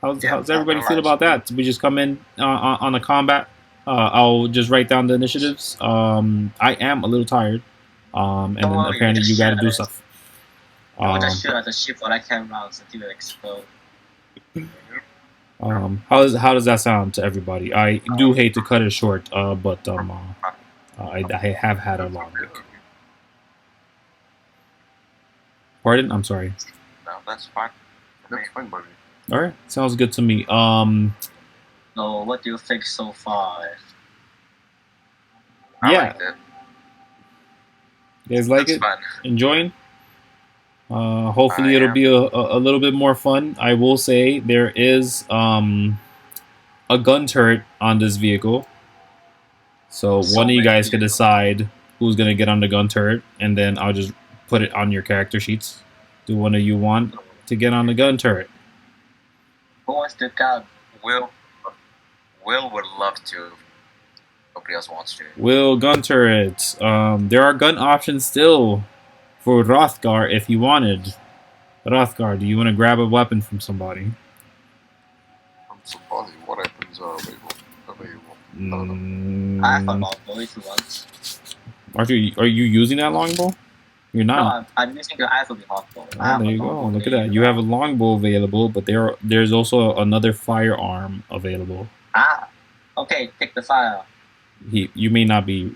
How's everybody feel about that? We just come in on the combat. I'll just write down the initiatives. I am a little tired. And then apparently you got to do stuff. I'll just shoot at the ship for like 10 rounds until it explodes. How does that sound to everybody? I do hate to cut it short, but I have had a long week. Pardon? I'm sorry. No, that's fine. That's fine, buddy. All right, sounds good to me. So, what do you think so far? I Yeah. liked it. You guys like That's it? fun. Enjoying? Hopefully it'll be a little bit more fun. I will say there is a gun turret on this vehicle. So one of you guys can decide who's going to get on the gun turret, and then I'll just put it on your character sheets. Do one of you want to get on the gun turret? Who wants to gun? Will would love to. Nobody else wants to. Will gun turret. There are gun options still for Rothgar if you wanted. Rothgar, do you want to grab a weapon from somebody? From somebody, what weapons are available? I have a longbow if you want. Are you using that longbow? You're not. No, I'm using the ivory longbow. Oh, there you go. Look at that. You have a longbow available, but there's also another firearm available. Okay, take the fire. You may not be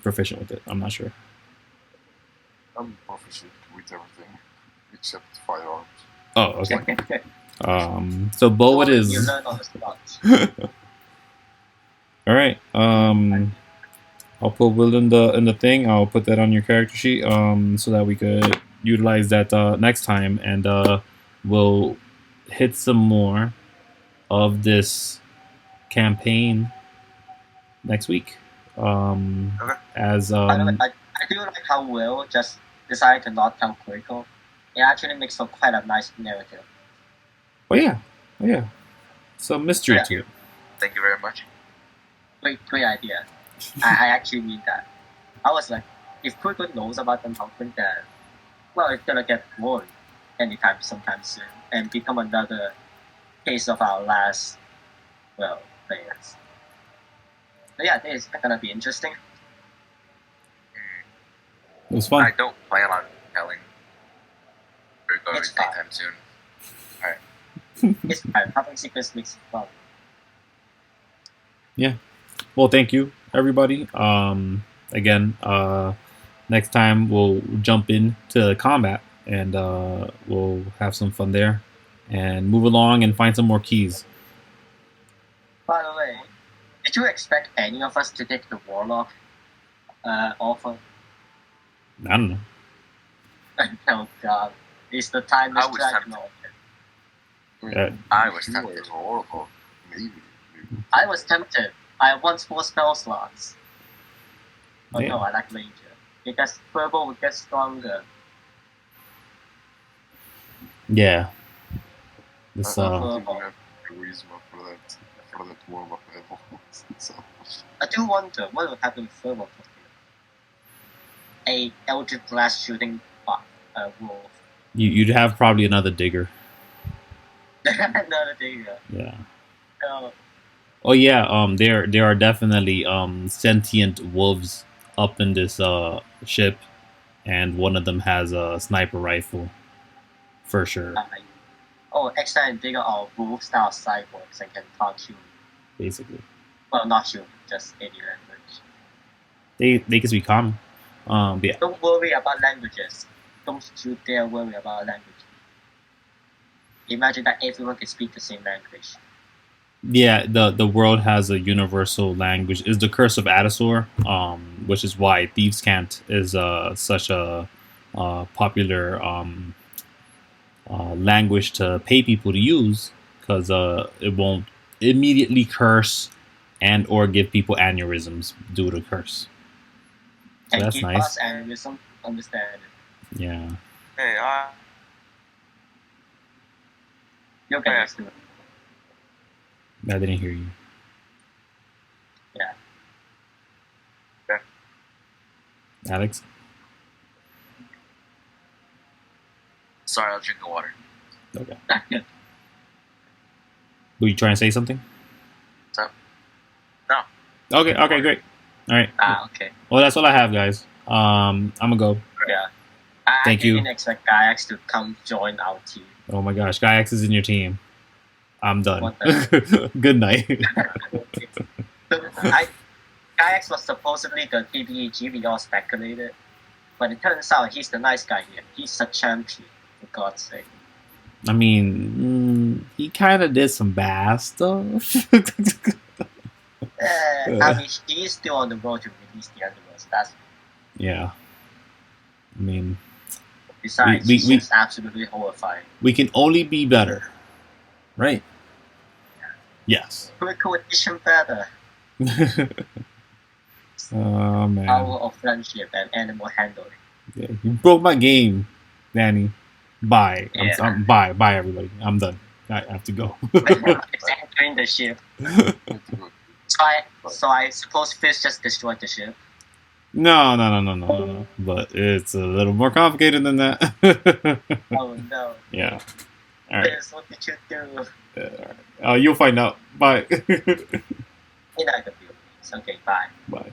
proficient with it. I'm not sure. I'm proficient with everything except firearms. Oh, okay. So Bo, it You is. learn on the spot. All right. I'll put Will in the thing. I'll put that on your character sheet. So that we could utilize that next time, and we'll hit some more of this campaign next week. Okay. As By the way, I do like how Will just decided to not tell Kuiko. It actually makes for quite a nice narrative. oh yeah, some mystery Yeah. to it. Thank you very much. Great idea. I actually mean that. I was like, if Kuiko knows about the mountain, then well, it's gonna get ruined sometime soon, and become another case of our last players. But yeah, this is gonna be interesting. It was fun. I don't plan on telling Kuiko It's fine. anytime soon. It's fine. Having secrets makes it fun. Well, thank you, everybody. Again, next time we'll jump into combat and we'll have some fun there and move along and find some more keys. By the way, did you expect any of us to take the Warlock offer? I don't know. Oh god. It's the time I is was Dreadnought. I was you tempted. were Oracle, maybe. I was tempted. I want 4 spell slots. Oh Yeah. no, I like Ranger. Because Purple would get stronger. Yeah. This I Uh, think we have charisma for that Warlock level. So, I do wonder what would happen with Purple. A Eldritch Blast shooting wolf. you'd have probably another digger. Another thing. Yeah. Oh, Oh yeah. There are definitely sentient wolves up in this ship, and one of them has a sniper rifle, for sure. extra and bigger are wolf style cyborgs and can talk human. Basically, Well, not human, just any language. they can speak common. Yeah. Don't worry about languages. Don't you dare worry about language. Imagine that everyone can speak the same language. Yeah, the world has a universal language. Is the Curse of Adasor, which is why Thieves' Cant is such a popular language to pay people to use, because it won't immediately curse and or give people aneurysms due to curse. So And that's give nice. us aneurysm, understand it. Yeah. Hey, You'll get used to it. I didn't hear you. Yeah. Okay. Alex? sorry, I'll drink the water. Okay. Were you trying to say something? No. Okay, great. All right. Okay. Well, that's all I have, guys. I'm gonna go. Yeah. Thank I you. didn't expect Giax to come join our team. Oh my gosh, Giax is in your team. I'm done. What Good night. Giax was supposedly the PBEG we all speculated, but it turns out he's the nice guy here. He's a champion, for God's sake. I mean, he kind of did some bad stuff. I mean, he is still on the road to release the Underworld. That's Yeah. I mean, besides, we- he seems absolutely horrifying. we can only be better, right? Yes. Kuiko edition better. Oh man, Power of friendship and animal handling. yeah, you broke my game, Danny. Bye. Yeah. Bye, everybody. I'm done. I have to go. It's entering the ship. Need to go. So I suppose Fish just destroyed the ship. No. But it's a little more complicated than that. Oh no. Yeah. All right. Fish, what did you do? You'll find out. Bye. In the Okay, bye. Bye.